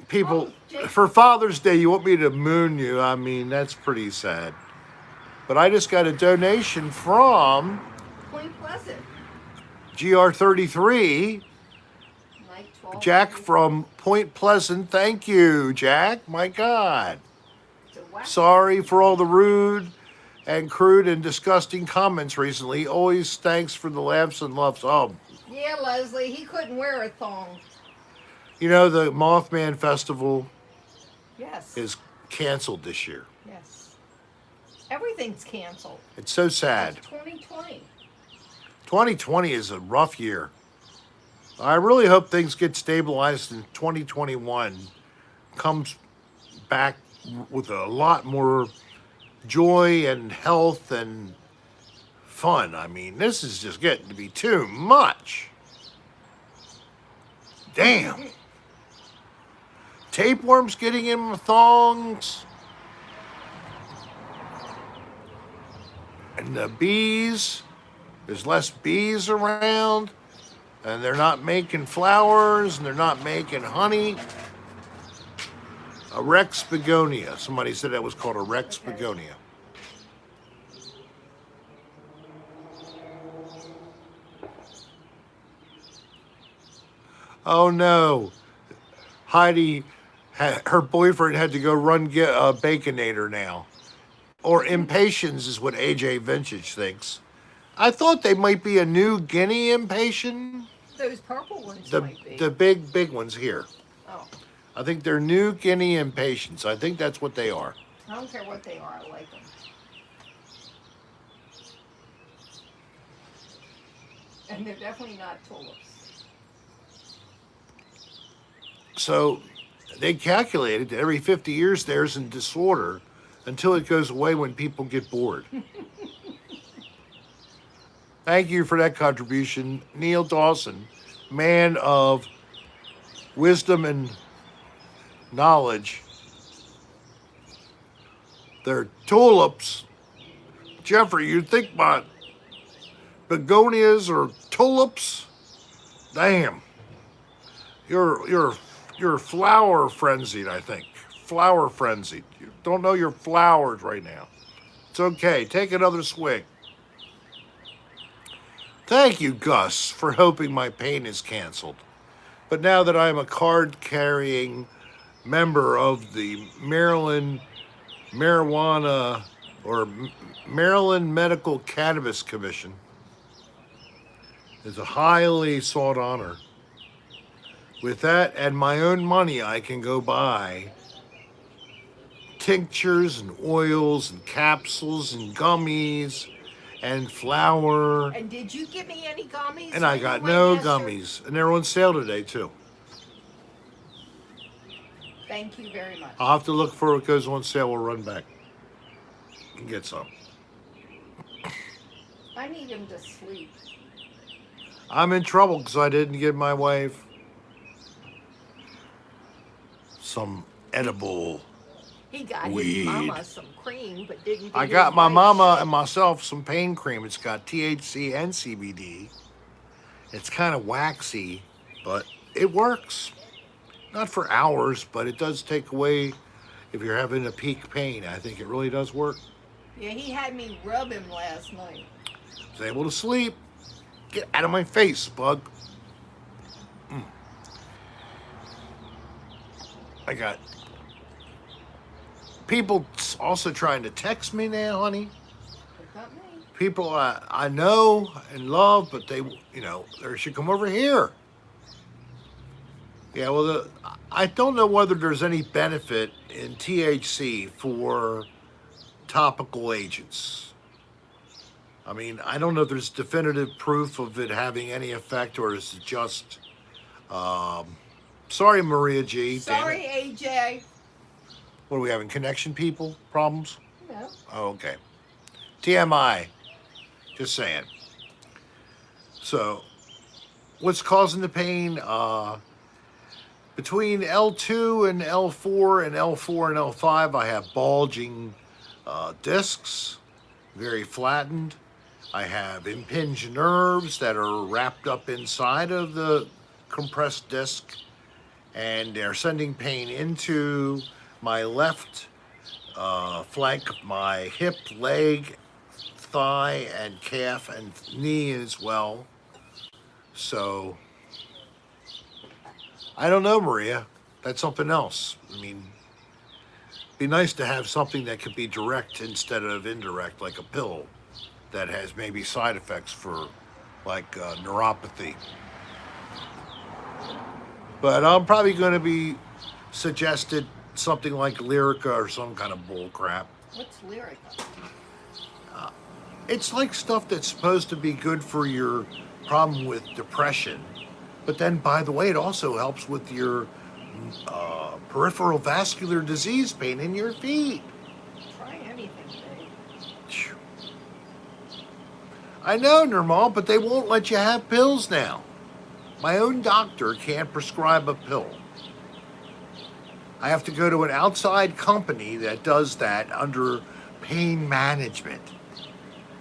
Speaker 1: people,
Speaker 2: Oh, Jake.
Speaker 1: for Father's Day, you want me to moon you? I mean, that's pretty sad. But I just got a donation from
Speaker 2: Point Pleasant.
Speaker 1: GR33,
Speaker 2: Night 12.
Speaker 1: Jack from Point Pleasant. Thank you, Jack. My God.
Speaker 2: It's a whack.
Speaker 1: Sorry for all the rude and crude and disgusting comments recently. Always thanks for the laughs and loves. Oh,
Speaker 2: Yeah, Leslie, he couldn't wear a thong.
Speaker 1: you know, the Mothman Festival
Speaker 2: Yes.
Speaker 1: is canceled this year.
Speaker 2: Yes. Everything's canceled.
Speaker 1: It's so sad.
Speaker 2: It's 2020.
Speaker 1: 2020 is a rough year. I really hope things get stabilized in 2021. Comes back with a lot more joy and health and fun. I mean, this is just getting to be too much. Damn. Tapeworms getting in my thongs. And the bees, there's less bees around. And they're not making flowers, and they're not making honey. A Rex begonia. Somebody said that was called a Rex begonia. Oh no. Heidi, her boyfriend had to go run get a Baconator now. Or Impatiens is what AJ Vintage thinks. I thought they might be a New Guinea Impatient.
Speaker 2: Those purple ones
Speaker 1: The
Speaker 2: might be.
Speaker 1: the big ones here.
Speaker 2: Oh,
Speaker 1: I think they're New Guinea Impatiens. I think that's what they are.
Speaker 2: I don't care what they are. I like them. And they're definitely not tulips.
Speaker 1: So they calculated that every 50 years there's in disorder until it goes away when people get bored. Thank you for that contribution, Neil Dawson, man of wisdom and knowledge. They're tulips. Jeffrey, you'd think my begonias are tulips? Damn. You're flower frenzied, I think. Flower frenzied. You don't know your flowers right now. It's okay. Take another swig. Thank you, Gus, for hoping my pain is canceled. But now that I'm a card-carrying member of the Maryland Marijuana or Maryland Medical Cannabis Commission, it's a highly sought honor. With that and my own money, I can go buy tinctures and oils and capsules and gummies and flour.
Speaker 2: And did you give me any gummies?
Speaker 1: And I
Speaker 2: when
Speaker 1: got
Speaker 2: you went
Speaker 1: no
Speaker 2: yesterday?
Speaker 1: gummies. And they're on sale today, too.
Speaker 2: Thank you very much.
Speaker 1: I'll have to look for what goes on sale. We'll run back and get some.
Speaker 2: I need him to sleep.
Speaker 1: I'm in trouble because I didn't give my wife some edible.
Speaker 2: He got
Speaker 1: Weed.
Speaker 2: his mama some cream, but didn't.
Speaker 1: I
Speaker 2: get
Speaker 1: got
Speaker 2: his
Speaker 1: my
Speaker 2: wife
Speaker 1: mama
Speaker 2: shit.
Speaker 1: and myself some pain cream. It's got THC and CBD. It's kind of waxy, but it works. Not for hours, but it does take away if you're having a peak pain. I think it really does work.
Speaker 2: Yeah, he had me rub him last night.
Speaker 1: I was able to sleep. Get out of my face, bug. I got people also trying to text me now, honey.
Speaker 2: But not me.
Speaker 1: People I know and love, but they should come over here. Yeah, well, I don't know whether there's any benefit in THC for topical agents. I mean, I don't know if there's definitive proof of it having any effect, or is it just... sorry, Maria G. damn
Speaker 2: Sorry,
Speaker 1: it.
Speaker 2: AJ.
Speaker 1: What are we having? Connection people problems?
Speaker 2: No.
Speaker 1: Oh, okay. TMI. Just saying. So, what's causing the pain? Between L2 and L4 and L4 and L5, I have bulging discs, very flattened. I have impinged nerves that are wrapped up inside of the compressed disc, and they're sending pain into my left flank of my hip, leg, thigh, and calf, and knee as well. So, I don't know, Maria. That's something else. I mean, be nice to have something that could be direct instead of indirect, like a pill that has maybe side effects for like neuropathy. But I'm probably going to be suggested something like Lyrica or some kind of bull crap.
Speaker 2: What's Lyrica?
Speaker 1: It's like stuff that's supposed to be good for your problem with depression. But then, by the way, it also helps with your peripheral vascular disease pain in your feet.
Speaker 2: Try anything, Dave.
Speaker 1: I know, Nirmal, but they won't let you have pills now. My own doctor can't prescribe a pill. I have to go to an outside company that does that under pain management.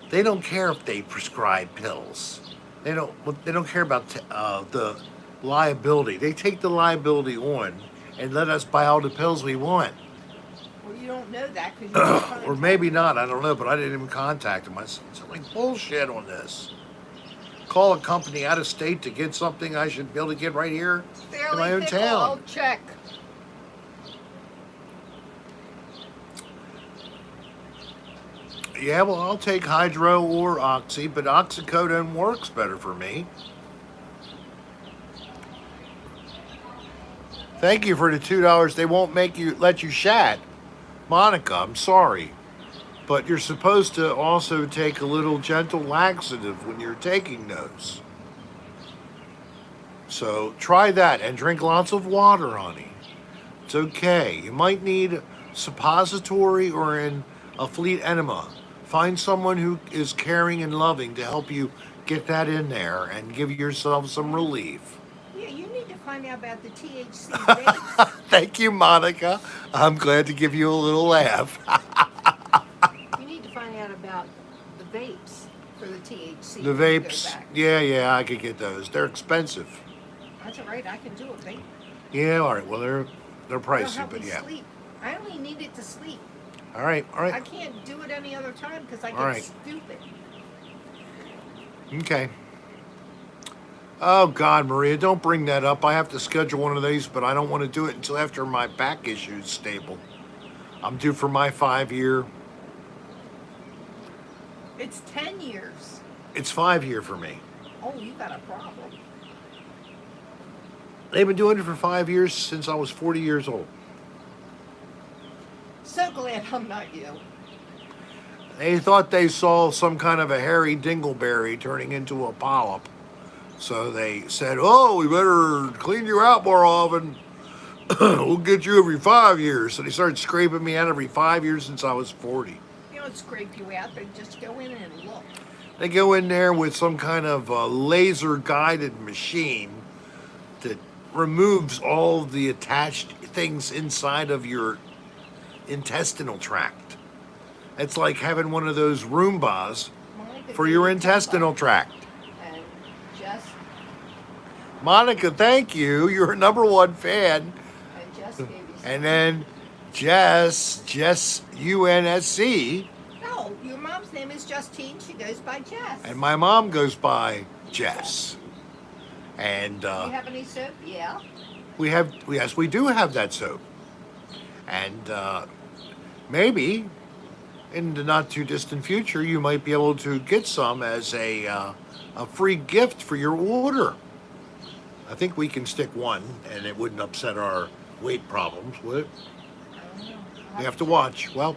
Speaker 1: They don't care if they prescribe pills. They don't care about the liability. They take the liability on and let us buy all the pills we want.
Speaker 2: Well, you don't know that because you
Speaker 1: Or maybe not, I don't know, but I didn't even contact them. I said, it's like bullshit on this. Call a company out of state to get something I should be able to get right here in my own
Speaker 2: fickle,
Speaker 1: town.
Speaker 2: I'll check.
Speaker 1: Yeah, well, I'll take hydro or oxy, but oxycodone works better for me. Thank you for the $2. They won't let you shat. Monica, I'm sorry. But you're supposed to also take a little gentle laxative when you're taking those. So try that and drink lots of water, honey. It's okay. You might need suppository or a fleet enema. Find someone who is caring and loving to help you get that in there and give yourself some relief.
Speaker 2: Yeah, you need to find out about the THC vapes.
Speaker 1: Thank you, Monica. I'm glad to give you a little laugh.
Speaker 2: You need to find out about the vapes for the THC.
Speaker 1: The
Speaker 2: when you go
Speaker 1: vapes,
Speaker 2: back.
Speaker 1: yeah, I could get those. They're expensive.
Speaker 2: That's all right. I can do a vape.
Speaker 1: Yeah, all right. Well, they're
Speaker 2: It'll
Speaker 1: pricey,
Speaker 2: help
Speaker 1: but
Speaker 2: me
Speaker 1: yeah.
Speaker 2: sleep. I only need it to sleep.
Speaker 1: All right.
Speaker 2: I can't do it any other time because I get
Speaker 1: All right.
Speaker 2: stupid.
Speaker 1: Okay. Oh God, Maria, don't bring that up. I have to schedule one of these, but I don't want to do it until after my back issue is stable. I'm due for my 5-year.
Speaker 2: It's 10 years.
Speaker 1: It's 5-year for me.
Speaker 2: Oh, you got a problem.
Speaker 1: They've been doing it for 5 years since I was 40 years old.
Speaker 2: So glad I'm not you.
Speaker 1: They thought they saw some kind of a hairy dingleberry turning into a polyp. So they said, oh, we better clean you out more often. We'll get you every 5 years. So they started scraping me out every 5 years since I was 40.
Speaker 2: They don't scrape you out. They just go in and look.
Speaker 1: They go in there with some kind of laser-guided machine that removes all the attached things inside of your intestinal tract. It's like having one of those Roombas for your intestinal tract.
Speaker 2: And just
Speaker 1: Monica, thank you. You're a #1 fan.
Speaker 2: and just gave you some.
Speaker 1: And then Jess, UNSC,
Speaker 2: No, your mom's name is Justine. She goes by Jess.
Speaker 1: and my mom goes by Jess. And
Speaker 2: Do you have any soap? Yeah.
Speaker 1: yes, we do have that soap. And maybe in the not too distant future, you might be able to get some as a free gift for your order. I think we can stick one, and it wouldn't upset our weight problems, would it?
Speaker 2: I don't know.
Speaker 1: We have to watch. Well,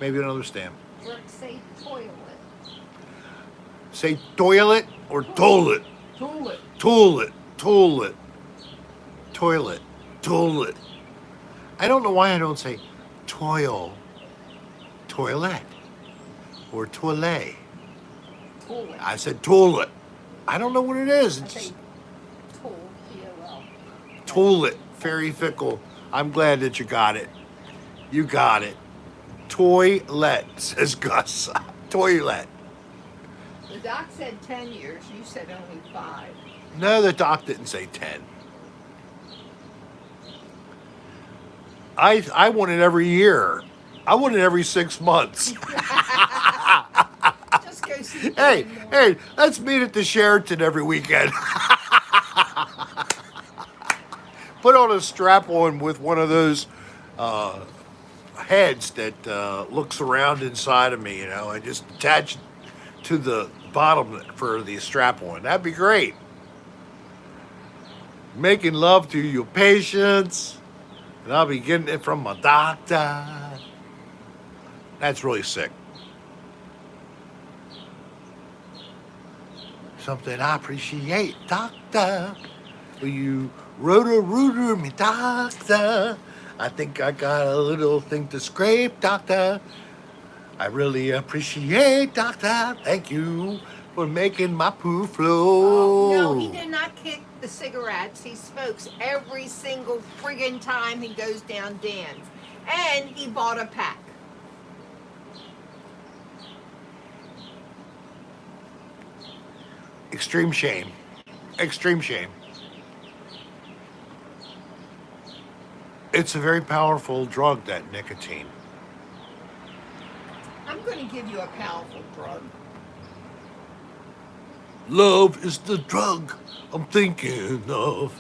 Speaker 1: maybe you don't understand.
Speaker 2: Or say toilet.
Speaker 1: Say toilet or toilet.
Speaker 2: Toilet.
Speaker 1: Toilet. Toilet. Toilet. Toilet. I don't know why I don't say toil. Toilet. Or toilet.
Speaker 2: Toilet.
Speaker 1: I said toilet. I don't know what it is.
Speaker 2: I
Speaker 1: It's
Speaker 2: say tool. T-O-L.
Speaker 1: toilet. Very fickle. I'm glad that you got it. You got it. Toilet, says Gus. Toilet.
Speaker 2: The doc said 10 years. You said only 5.
Speaker 1: No, the doc didn't say 10. I want it every year. I want it every 6 months.
Speaker 2: Just go go see
Speaker 1: Hey,
Speaker 2: Dolline more.
Speaker 1: hey, let's meet at the Sheraton every weekend. Put on a strap on with one of those heads that looks around inside of me, and just attach it to the bottom for the strap on. That'd be great. Making love to your patients, and I'll be getting it from my doctor. That's really sick. Something I appreciate, doctor. Will you rotor me, doctor? I think I got a little thing to scrape, doctor. I really appreciate, doctor. Thank you for making my poo flow.
Speaker 2: Oh, no, he did not kick the cigarettes. He smokes every single friggin' time he goes down Dan's. And he bought a pack.
Speaker 1: Extreme shame. Extreme shame. It's a very powerful drug, that nicotine.
Speaker 2: I'm going to give you a powerful drug.
Speaker 1: Love is the drug I'm thinking of.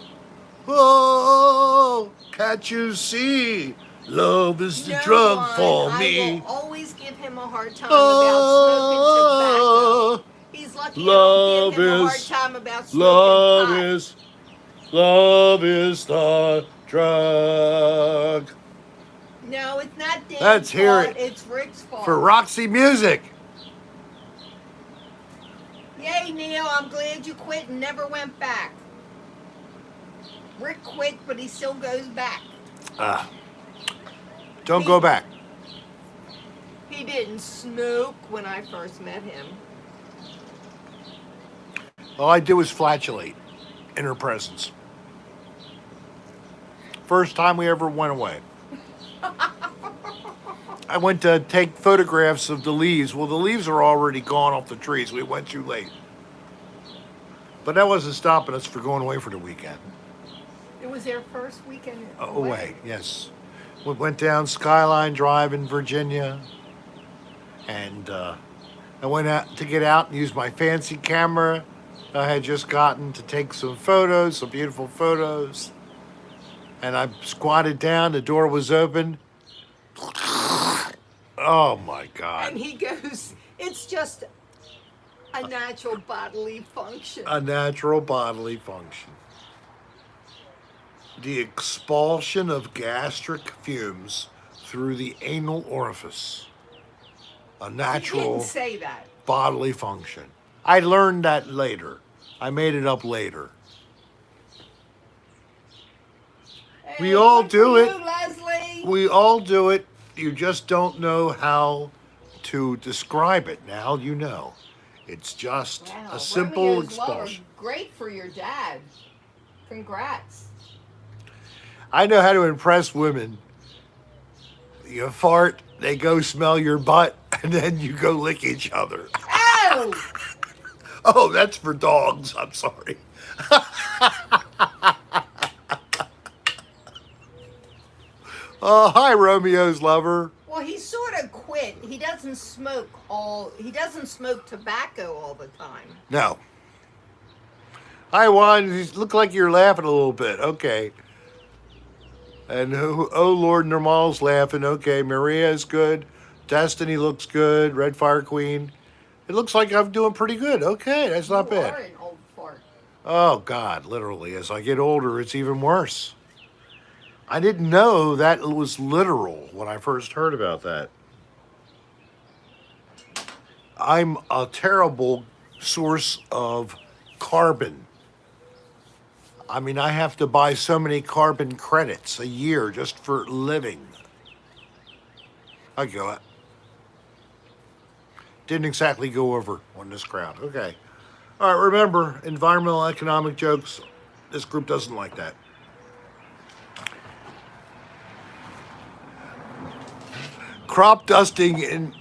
Speaker 1: Oh, can't you see? Love is the drug for me.
Speaker 2: I will always give him a hard time about smoking tobacco. He's lucky I don't give him a hard time about smoking pot.
Speaker 1: Love is the drug.
Speaker 2: No, it's not Dan's
Speaker 1: Let's hear
Speaker 2: fault.
Speaker 1: it
Speaker 2: It's Rick's fault.
Speaker 1: for Roxy Music.
Speaker 2: Yay, Neil, I'm glad you quit and never went back. Rick quit, but he still goes back.
Speaker 1: Don't go back.
Speaker 2: He didn't smoke when I first met him.
Speaker 1: All I did was flatulate in her presence. First time we ever went away. I went to take photographs of the leaves. Well, the leaves are already gone off the trees. We went too late. But that wasn't stopping us for going away for the weekend.
Speaker 2: It was their first weekend
Speaker 1: Away, yes. We went down Skyline Drive in Virginia. And I went out to get out and use my fancy camera I had just gotten to take some photos, some beautiful photos. And I squatted down. The door was open. Oh, my God.
Speaker 2: And he goes, it's just a natural bodily function.
Speaker 1: A natural bodily function. The expulsion of gastric fumes through the anal orifice. A natural
Speaker 2: He didn't say that.
Speaker 1: bodily function. I learned that later. I made it up later.
Speaker 2: Hey,
Speaker 1: We all
Speaker 2: good
Speaker 1: do
Speaker 2: for
Speaker 1: it.
Speaker 2: you, Leslie.
Speaker 1: We all do it. You just don't know how to describe it. Now you know. It's just
Speaker 2: Wow,
Speaker 1: a simple
Speaker 2: Romeo's Lover.
Speaker 1: expulsion.
Speaker 2: Great for your dad. Congrats.
Speaker 1: I know how to impress women. You fart, they go smell your butt, and then you go lick each other.
Speaker 2: Oh!
Speaker 1: Oh, that's for dogs. I'm sorry. Hi, Romeo's Lover.
Speaker 2: Well, he sort of quit. He doesn't smoke tobacco all the time.
Speaker 1: No. Hi, Juan. You look like you're laughing a little bit. Okay. And oh, Lord Normal's laughing. Okay, Maria is good. Destiny looks good. Red Fire Queen. It looks like I'm doing pretty good. Okay, that's not
Speaker 2: You
Speaker 1: bad.
Speaker 2: are an old fart.
Speaker 1: Oh, God, literally. As I get older, it's even worse. I didn't know that was literal when I first heard about that. I'm a terrible source of carbon. I mean, I have to buy so many carbon credits a year just for living. I go. Didn't exactly go over on this crowd. Okay. All right, remember, environmental economic jokes, this group doesn't like that. Crop dusting in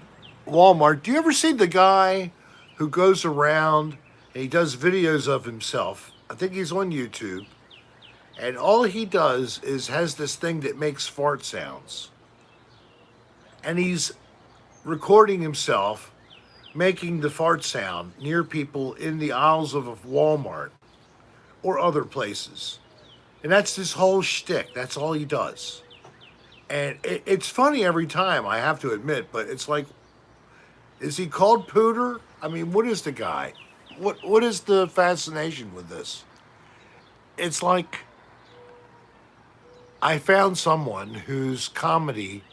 Speaker 1: Walmart. Do you ever see the guy who goes around and he does videos of himself? I think he's on YouTube. And all he does is has this thing that makes fart sounds. And he's recording himself making the fart sound near people in the aisles of a Walmart or other places. And that's his whole shtick. That's all he does. And it's funny every time, I have to admit, but it's like, is he called Pooter? I mean, what is the guy? What is the fascination with this? It's like I found someone whose comedy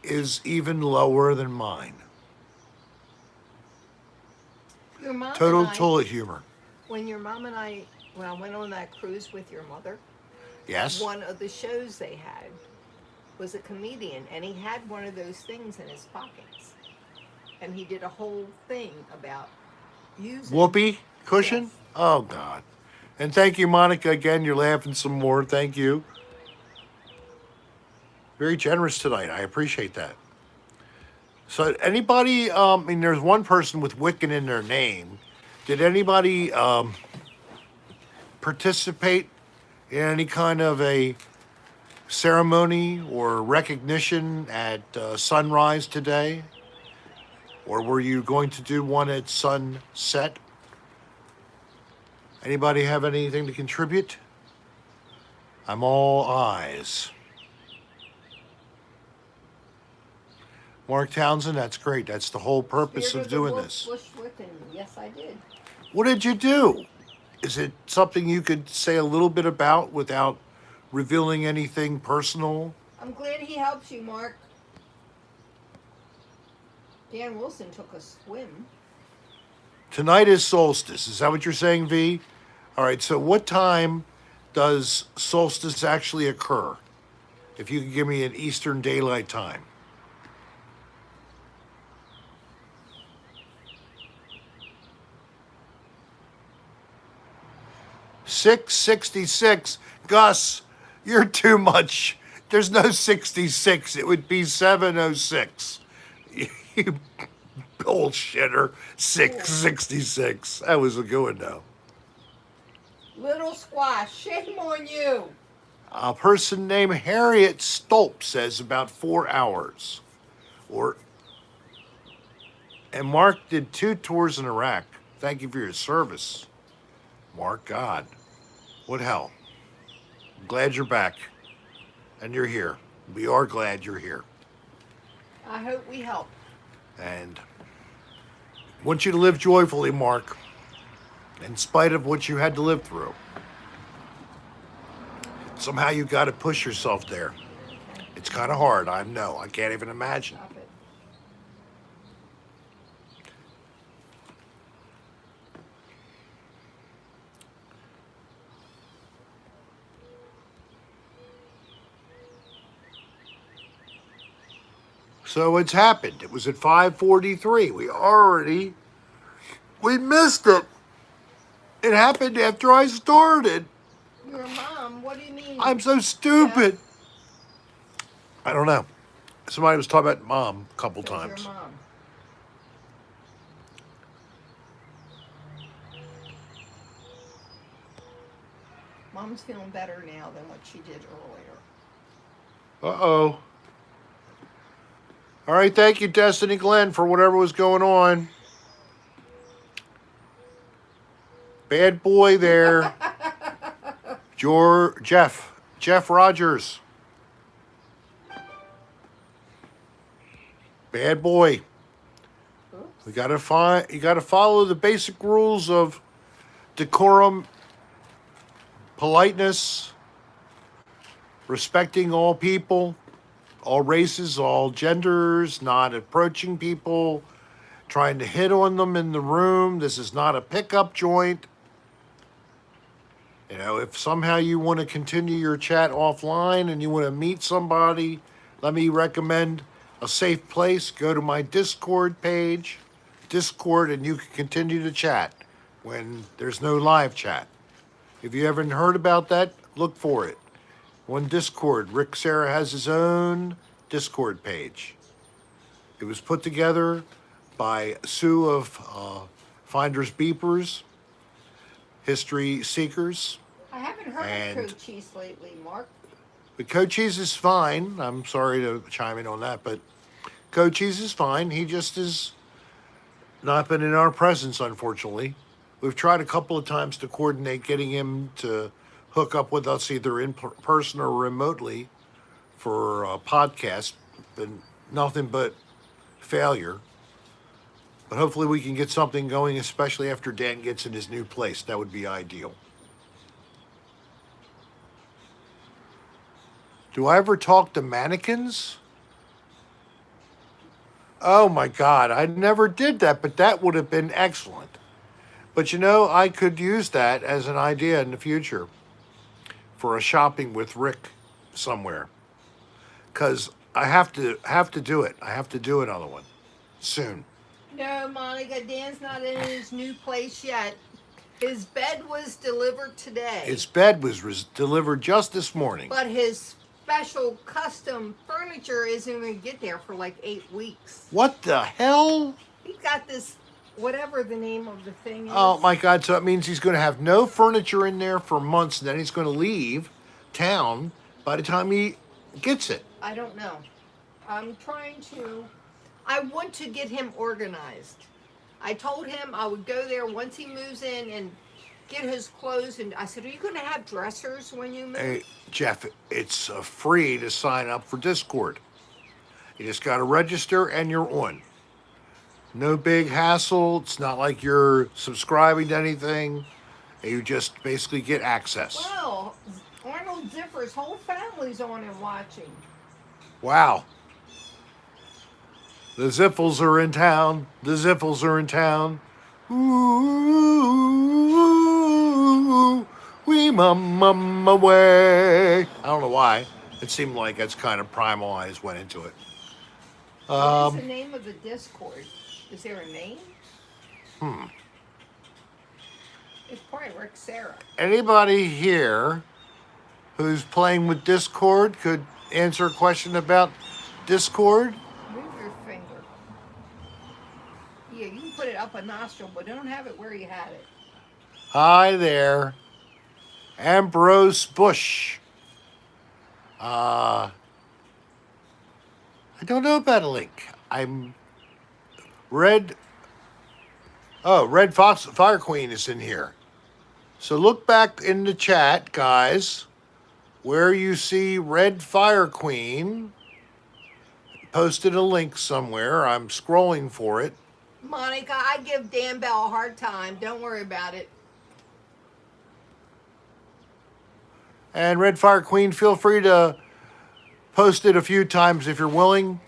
Speaker 1: is even lower than mine.
Speaker 2: Your mom
Speaker 1: Total
Speaker 2: and I,
Speaker 1: toilet humor.
Speaker 2: when your mom and I, when I went on that cruise with your mother,
Speaker 1: Yes?
Speaker 2: one of the shows they had was a comedian, and he had one of those things in his pockets. And he did a whole thing about using.
Speaker 1: Whoopee cushion?
Speaker 2: Yes.
Speaker 1: Oh, God. And thank you, Monica. Again, you're laughing some more. Thank you. Very generous tonight. I appreciate that. So, anybody, I mean, there's one person with Wiccan in their name. Did anybody participate in any kind of a ceremony or recognition at sunrise today? Or were you going to do one at sunset? Anybody have anything to contribute? I'm all eyes. Mark Townsend, that's great. That's the whole purpose
Speaker 2: Spirit
Speaker 1: of
Speaker 2: the
Speaker 1: doing
Speaker 2: Wolf
Speaker 1: this.
Speaker 2: Bushwick, yes, I did.
Speaker 1: What did you do? Is it something you could say a little bit about without revealing anything personal?
Speaker 2: I'm glad he helps you, Mark. Dan Wilson took a swim.
Speaker 1: Tonight is solstice. Is that what you're saying, V? All right, so what time does solstice actually occur? If you could give me an Eastern Daylight Time. 6:66. Gus, you're too much. There's no 66. It would be 7:06. You bullshitter. 6:66. That was a good one, though.
Speaker 2: Little Squash, shame on you.
Speaker 1: A person named Harriet Stolp says about 4 hours. And Mark did 2 tours in Iraq. Thank you for your service. Mark, God. What hell? I'm glad you're back. And you're here. We are glad you're here.
Speaker 2: I hope we help.
Speaker 1: And want you to live joyfully, Mark, in spite of what you had to live through. Somehow you got to push yourself there. It's kind of hard, I know. I can't even imagine.
Speaker 2: Stop it.
Speaker 1: So it's happened. It was at 5:43. We missed it. It happened after I started.
Speaker 2: Your mom, what do you mean?
Speaker 1: I'm so stupid. I don't know. Somebody was talking about mom a couple
Speaker 2: Says
Speaker 1: times.
Speaker 2: Your mom. Mom's feeling better now than what she did earlier.
Speaker 1: Uh-oh. All right, thank you, Destiny Glenn, for whatever was going on. Bad boy there. Jeff Rogers. Bad boy.
Speaker 2: Oops.
Speaker 1: You gotta follow the basic rules of decorum, politeness, respecting all people, all races, all genders, not approaching people, trying to hit on them in the room. This is not a pickup joint. You know, if somehow you want to continue your chat offline and you want to meet somebody, let me recommend a safe place. Go to my Discord page, Discord, and you can continue to chat when there's no live chat. If you haven't heard about that, look for it. On Discord, Rick Serra has his own Discord page. It was put together by Sue of Finders Beepers, History Seekers.
Speaker 2: I haven't heard of Cochise lately, Mark.
Speaker 1: But Cochise is fine. I'm sorry to chime in on that, but Cochise is fine. He just is not been in our presence, unfortunately. We've tried a couple of times to coordinate getting him to hook up with us either in person or remotely for a podcast. Been nothing but failure. But hopefully we can get something going, especially after Dan gets in his new place. That would be ideal. Do I ever talk to mannequins? Oh my God, I never did that, but that would have been excellent. But you know, I could use that as an idea in the future for a shopping with Rick somewhere. Because I have to do it. I have to do another one soon.
Speaker 2: No, Monica, Dan's not in his new place yet. His bed was delivered today.
Speaker 1: His bed was delivered just this morning.
Speaker 2: But his special custom furniture isn't going to get there for like 8 weeks.
Speaker 1: What the hell?
Speaker 2: He's got this, whatever the name of the thing is.
Speaker 1: Oh my God, so it means he's going to have no furniture in there for months, and then he's going to leave town by the time he gets it.
Speaker 2: I don't know. I want to get him organized. I told him I would go there once he moves in and get his clothes. And I said, are you going to have dressers when you move?
Speaker 1: Hey, Jeff, it's free to sign up for Discord. You just got to register and you're on. No big hassle. It's not like you're subscribing to anything. You just basically get access.
Speaker 2: Well, Arnold Ziffer's whole family's on and watching.
Speaker 1: Wow. The Ziffles are in town. The Ziffles are in town. Ooh, we mum away. I don't know why. It seemed like that's kind of primal. I just went into it.
Speaker 2: What is the name of the Discord? Is there a name? It's probably Rick Sarah.
Speaker 1: Anybody here who's playing with Discord could answer a question about Discord?
Speaker 2: Move your finger. Yeah, you can put it up a nostril, but don't have it where you had it.
Speaker 1: Hi there. Ambrose Bush. I don't know about a link. I'm Red Fox Fire Queen is in here. So look back in the chat, guys, where you see Red Fire Queen. Posted a link somewhere. I'm scrolling for it.
Speaker 2: Monica, I give Dan Bell a hard time. Don't worry about it.
Speaker 1: And Red Fire Queen, feel free to post it a few times if you're willing.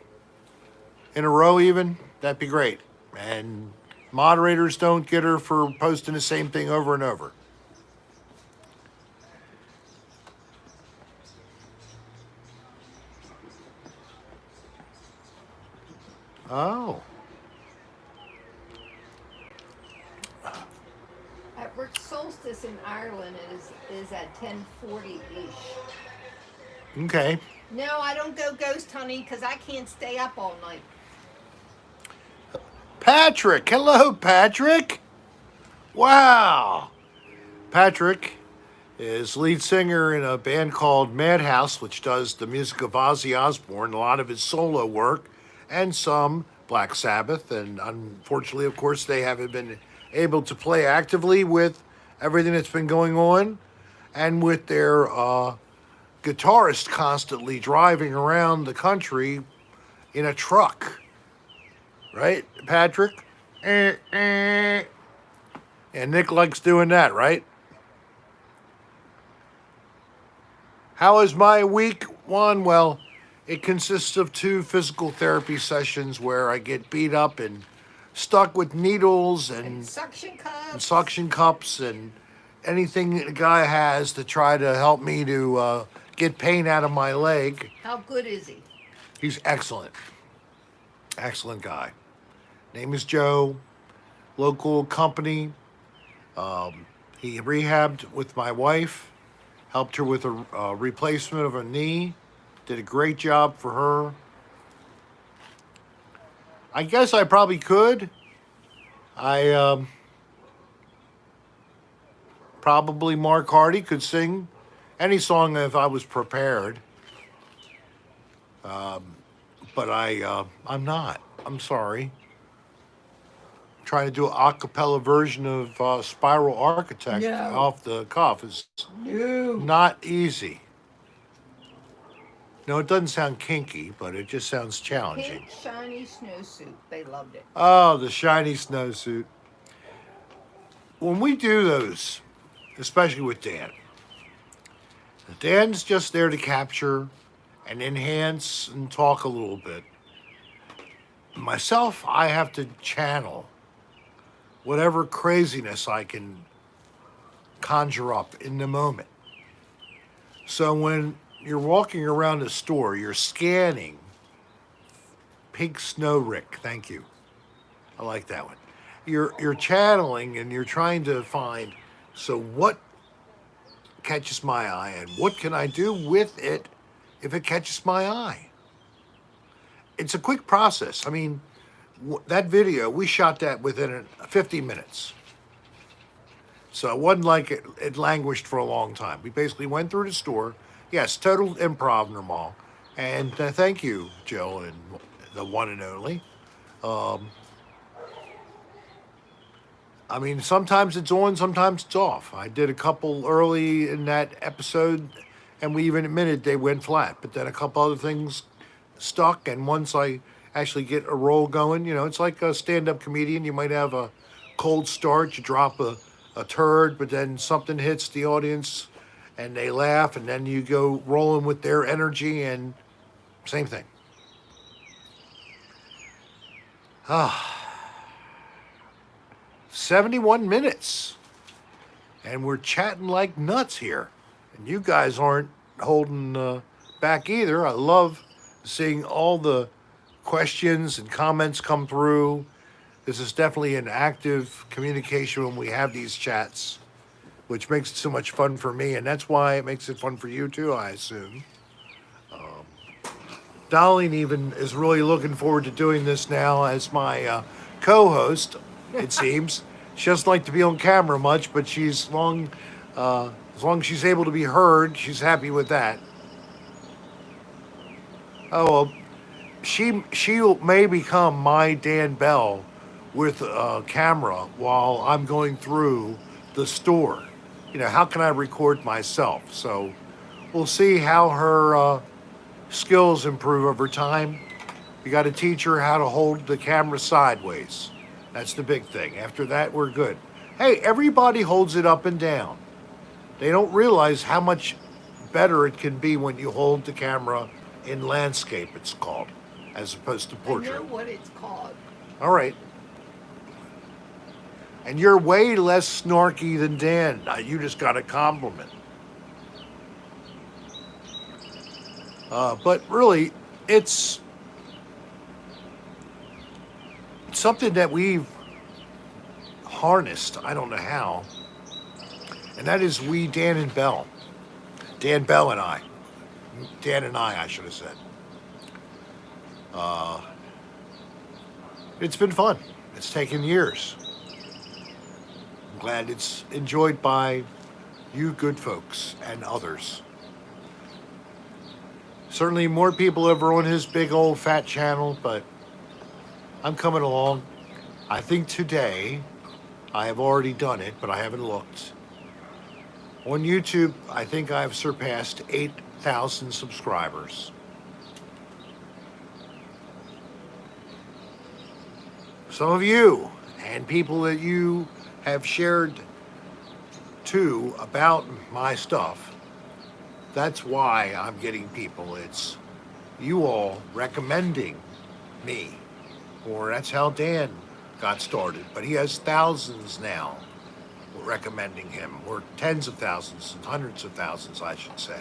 Speaker 1: In a row even. That'd be great. And moderators don't get her for posting the same thing over and over. Oh.
Speaker 2: At Rick's Solstice in Ireland is at 10:40-ish.
Speaker 1: Okay.
Speaker 2: No, I don't go ghost hunting because I can't stay up all night.
Speaker 1: Patrick. Hello, Patrick. Wow. Patrick is lead singer in a band called Madhouse, which does the music of Ozzy Osbourne, a lot of his solo work, and some Black Sabbath. And unfortunately, of course, they haven't been able to play actively with everything that's been going on, and with their guitarist constantly driving around the country in a truck. Right, Patrick? And Nick likes doing that, right? How is my week, Juan? Well, it consists of 2 physical therapy sessions where I get beat up and stuck with needles and
Speaker 2: suction cups
Speaker 1: and anything the guy has to try to help me to get pain out of my leg.
Speaker 2: How good is he?
Speaker 1: He's excellent. Excellent guy. Name is Joe. Local company. He rehabbed with my wife. Helped her with a replacement of a knee. Did a great job for her. I guess I probably could. Probably Mark Hardy could sing any song if I was prepared. But I'm not. I'm sorry. trying to do an a cappella version of Spiral Architect
Speaker 2: No.
Speaker 1: off the cuff is
Speaker 2: No.
Speaker 1: not easy. No, it doesn't sound kinky, but it just sounds challenging.
Speaker 2: Pink shiny snowsuit. They loved it.
Speaker 1: Oh, the shiny snowsuit. When we do those, especially with Dan, Dan's just there to capture and enhance and talk a little bit. Myself, I have to channel whatever craziness I can conjure up in the moment. So when you're walking around a store, you're scanning Pink Snow Rick. Thank you. I like that one. You're channeling and you're trying to find, so what catches my eye and what can I do with it if it catches my eye? It's a quick process. I mean, that video, we shot that within 50 minutes. So it wasn't like it languished for a long time. We basically went through the store. Yes, total improv, Normal. And thank you, Jill, and the one and only. I mean, sometimes it's on, sometimes it's off. I did a couple early in that episode, and we even admitted they went flat. But then a couple other things stuck, and once I actually get a roll going, you know, it's like a stand-up comedian. You might have a cold start, you drop a turd, but then something hits the audience, and they laugh, and then you go rolling with their energy, and same thing. 71 minutes. And we're chatting like nuts here. And you guys aren't holding back either. I love seeing all the questions and comments come through. This is definitely an active communication when we have these chats, which makes it so much fun for me. And that's why it makes it fun for you too, I assume. Dolline even is really looking forward to doing this now as my co-host, it seems. She doesn't like to be on camera much, but as long as she's able to be heard, she's happy with that. Oh, well, she may become my Dan Bell with a camera while I'm going through the store. You know, how can I record myself? So we'll see how her skills improve over time. You got to teach her how to hold the camera sideways. That's the big thing. After that, we're good. Hey, everybody holds it up and down. They don't realize how much better it can be when you hold the camera in landscape, it's called, as opposed to portrait.
Speaker 2: I know what it's called.
Speaker 1: All right. And you're way less snarky than Dan. You just got a compliment. But really, it's something that we've harnessed, I don't know how, and that is we, Dan and Bell. Dan Bell and I. Dan and I should have said. It's been fun. It's taken years. I'm glad it's enjoyed by you good folks and others. Certainly more people over on his big old fat channel, but I'm coming along. I think today I have already done it, but I haven't looked. On YouTube, I think I've surpassed 8,000 subscribers. Some of you and people that you have shared to about my stuff, that's why I'm getting people. It's you all recommending me. Or that's how Dan got started. But he has thousands now recommending him, or tens of thousands and hundreds of thousands, I should say.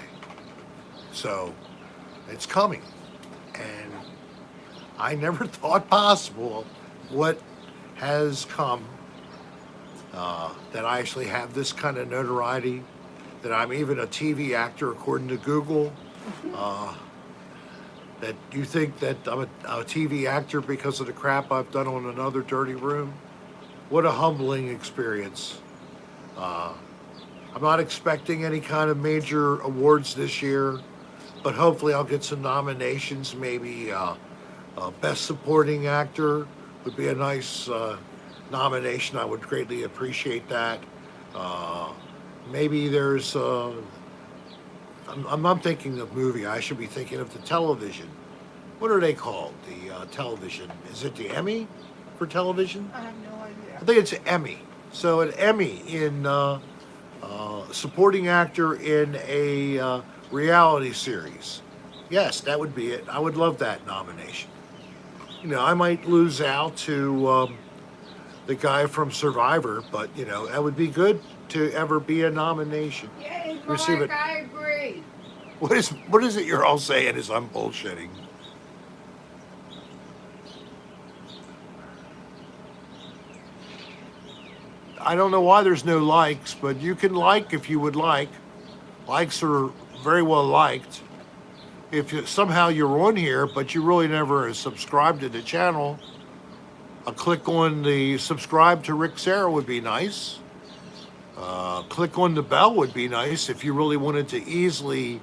Speaker 1: So it's coming. And I never thought possible what has come, that I actually have this kind of notoriety, that I'm even a TV actor according to Google. That you think that I'm a TV actor because of the crap I've done on Another Dirty Room. What a humbling experience. I'm not expecting any kind of major awards this year, but hopefully I'll get some nominations. Maybe Best Supporting Actor would be a nice nomination, I would greatly appreciate that. Uh, maybe there's, I'm not thinking of movie, I should be thinking of the television. What are they called? The television. Is it the Emmy for television?
Speaker 2: I have no idea.
Speaker 1: I think it's Emmy. So an Emmy in supporting actor in a reality series. Yes, that would be it. I would love that nomination. You know, I might lose out to the guy from Survivor, but you know, that would be good to ever be a nomination.
Speaker 2: Yay,
Speaker 1: Receive
Speaker 2: Mark,
Speaker 1: it.
Speaker 2: I agree.
Speaker 1: What is it you're all saying as I'm bullshitting? I don't know why there's no likes, but you can like if you would like. Likes are very well liked. If you, somehow you're on here, but you really never subscribed to the channel, a click on the subscribe to Rick Sarah would be nice. Click on the bell would be nice if you really wanted to easily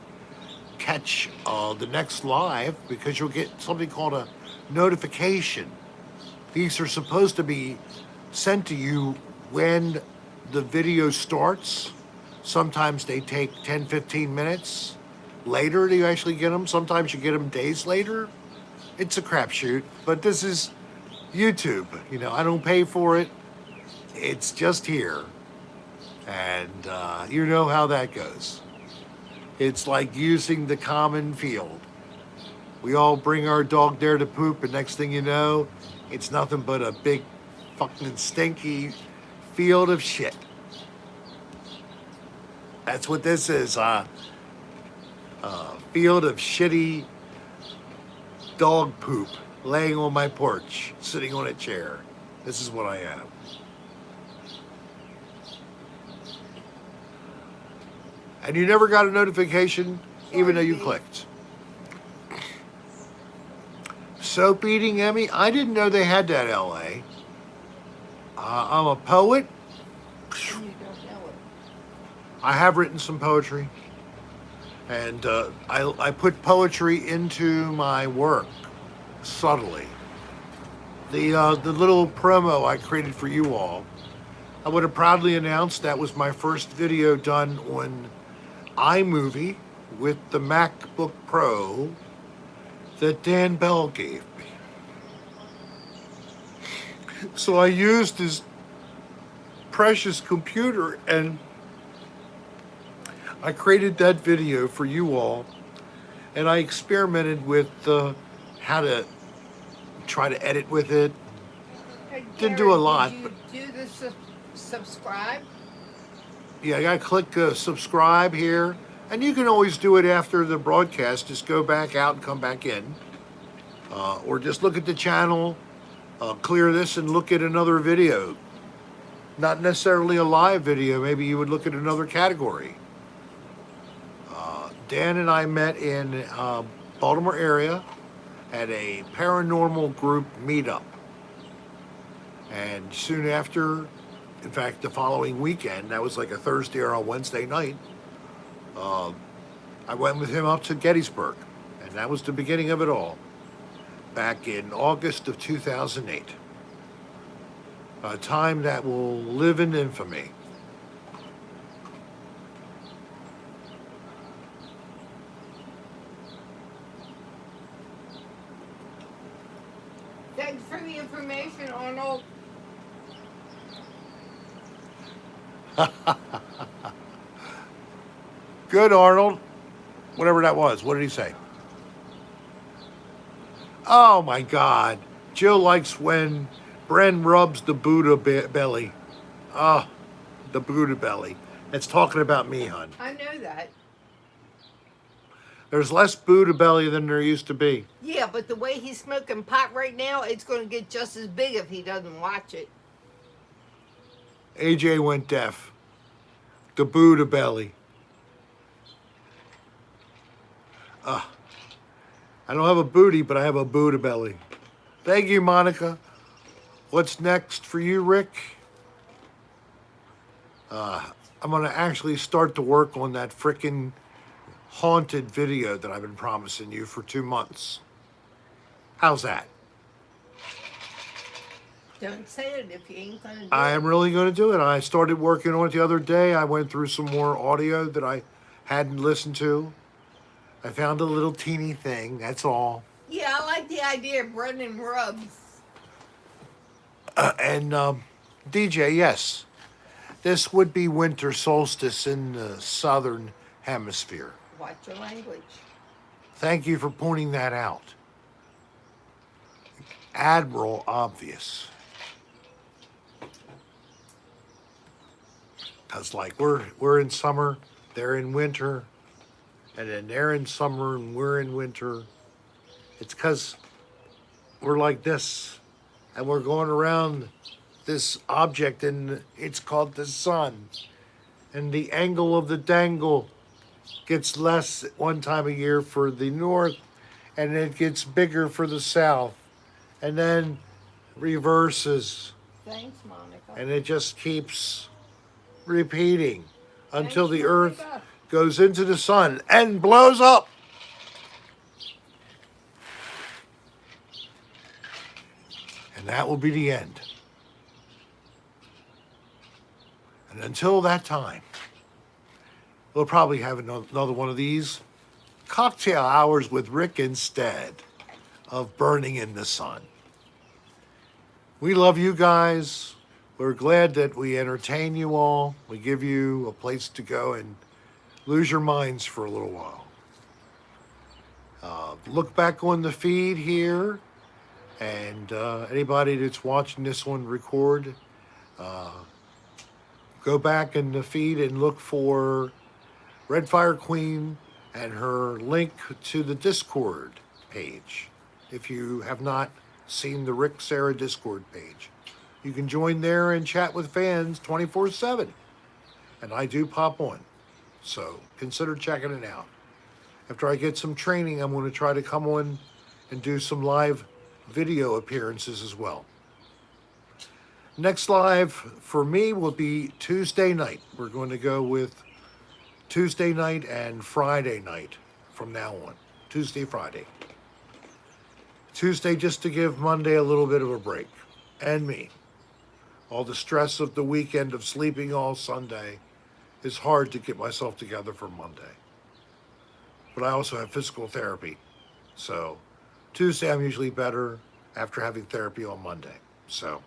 Speaker 1: catch the next live, because you'll get something called a notification. These are supposed to be sent to you when the video starts. Sometimes they take 10, 15 minutes later to actually get them. Sometimes you get them days later. It's a crapshoot, but this is YouTube. You know, I don't pay for it. It's just here. And you know how that goes. It's like using the common field. We all bring our dog there to poop, and next thing you know, it's nothing but a big fucking stinky field of shit. That's what this is, field of shitty dog poop laying on my porch, sitting on a chair. This is what I am. And you never got a notification, even though you clicked. Soap eating Emmy? I didn't know they had that, LA. I'm a poet.
Speaker 2: You don't know it.
Speaker 1: I have written some poetry. And I put poetry into my work subtly. The little promo I created for you all, I would have proudly announced that was my first video done on iMovie with the MacBook Pro that Dan Bell gave me. So I used his precious computer and I created that video for you all, and I experimented with how to try to edit with it.
Speaker 2: Hey,
Speaker 1: Didn't do a
Speaker 2: Gary,
Speaker 1: lot,
Speaker 2: Did
Speaker 1: but
Speaker 2: you do the subscribe?
Speaker 1: yeah, I gotta click subscribe here, and you can always do it after the broadcast. Just go back out and come back in, or just look at the channel, clear this, and look at another video. Not necessarily a live video. Maybe you would look at another category. Dan and I met in Baltimore area at a paranormal group meetup. And soon after, in fact, the following weekend, that was like a Thursday or a Wednesday night, I went with him up to Gettysburg. And that was the beginning of it all, back in August of 2008. A time that will live in infamy.
Speaker 2: Thanks for the information, Arnold.
Speaker 1: Good, Arnold. Whatever that was. What did he say? Oh my God. Jill likes when Bren rubs the Buddha belly. Oh, the Buddha belly. It's talking about me, hon.
Speaker 2: I know that.
Speaker 1: There's less Buddha belly than there used to be.
Speaker 2: Yeah, but the way he's smoking pot right now, it's going to get just as big if he doesn't watch it.
Speaker 1: AJ went deaf. The Buddha belly. I don't have a booty, but I have a Buddha belly. Thank you, Monica. What's next for you, Rick? I'm going to actually start to work on that frickin' haunted video that I've been promising you for 2 months. How's that?
Speaker 2: Don't say it if you ain't gonna do
Speaker 1: I
Speaker 2: it.
Speaker 1: am really going to do it. I started working on it the other day. I went through some more audio that I hadn't listened to. I found a little teeny thing, that's all.
Speaker 2: Yeah, I like the idea of bread and rubs.
Speaker 1: And DJ, yes, this would be winter solstice in the southern hemisphere.
Speaker 2: Watch your language.
Speaker 1: Thank you for pointing that out. Admiral Obvious. Because like we're in summer, they're in winter, and then they're in summer and we're in winter. It's because we're like this, and we're going around this object, and it's called the sun. And the angle of the dangle gets less at one time of year for the north, and it gets bigger for the south, and then reverses,
Speaker 2: Thanks, Monica.
Speaker 1: and it just keeps repeating until
Speaker 2: Thanks,
Speaker 1: the earth
Speaker 2: Monica.
Speaker 1: goes into the sun and blows up. And that will be the end. And until that time, we'll probably have another one of these cocktail hours with Rick instead of burning in the sun. We love you guys. We're glad that we entertain you all. We give you a place to go and lose your minds for a little while. Look back on the feed here, and anybody that's watching this one record, go back in the feed and look for Red Fire Queen and her link to the Discord page. If you have not seen the Rick Sarah Discord page, you can join there and chat with fans 24/7. And I do pop on. So consider checking it out. After I get some training, I'm going to try to come on and do some live video appearances as well. Next live for me will be Tuesday night. We're going to go with Tuesday night and Friday night from now on. Tuesday, Friday. Tuesday just to give Monday a little bit of a break. And me. All the stress of the weekend of sleeping all Sunday is hard to get myself together for Monday. But I also have physical therapy. So Tuesday I'm usually better after having therapy on Monday. So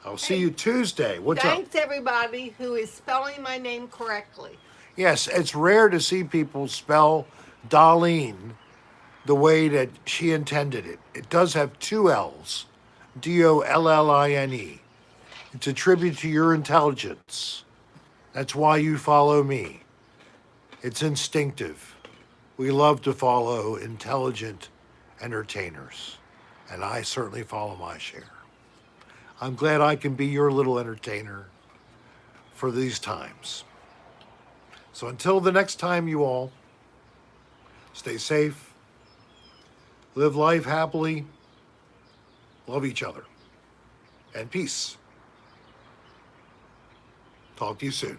Speaker 1: I'll see you Tuesday. What's up?
Speaker 2: Thanks, everybody who is spelling my name correctly.
Speaker 1: Yes, it's rare to see people spell Dolline the way that she intended it. It does have two L's, Dolline. It's a tribute to your intelligence. That's why you follow me. It's instinctive. We love to follow intelligent entertainers, and I certainly follow my share. I'm glad I can be your little entertainer for these times. So until the next time, you all, stay safe, live life happily, love each other, and peace. Talk to you soon.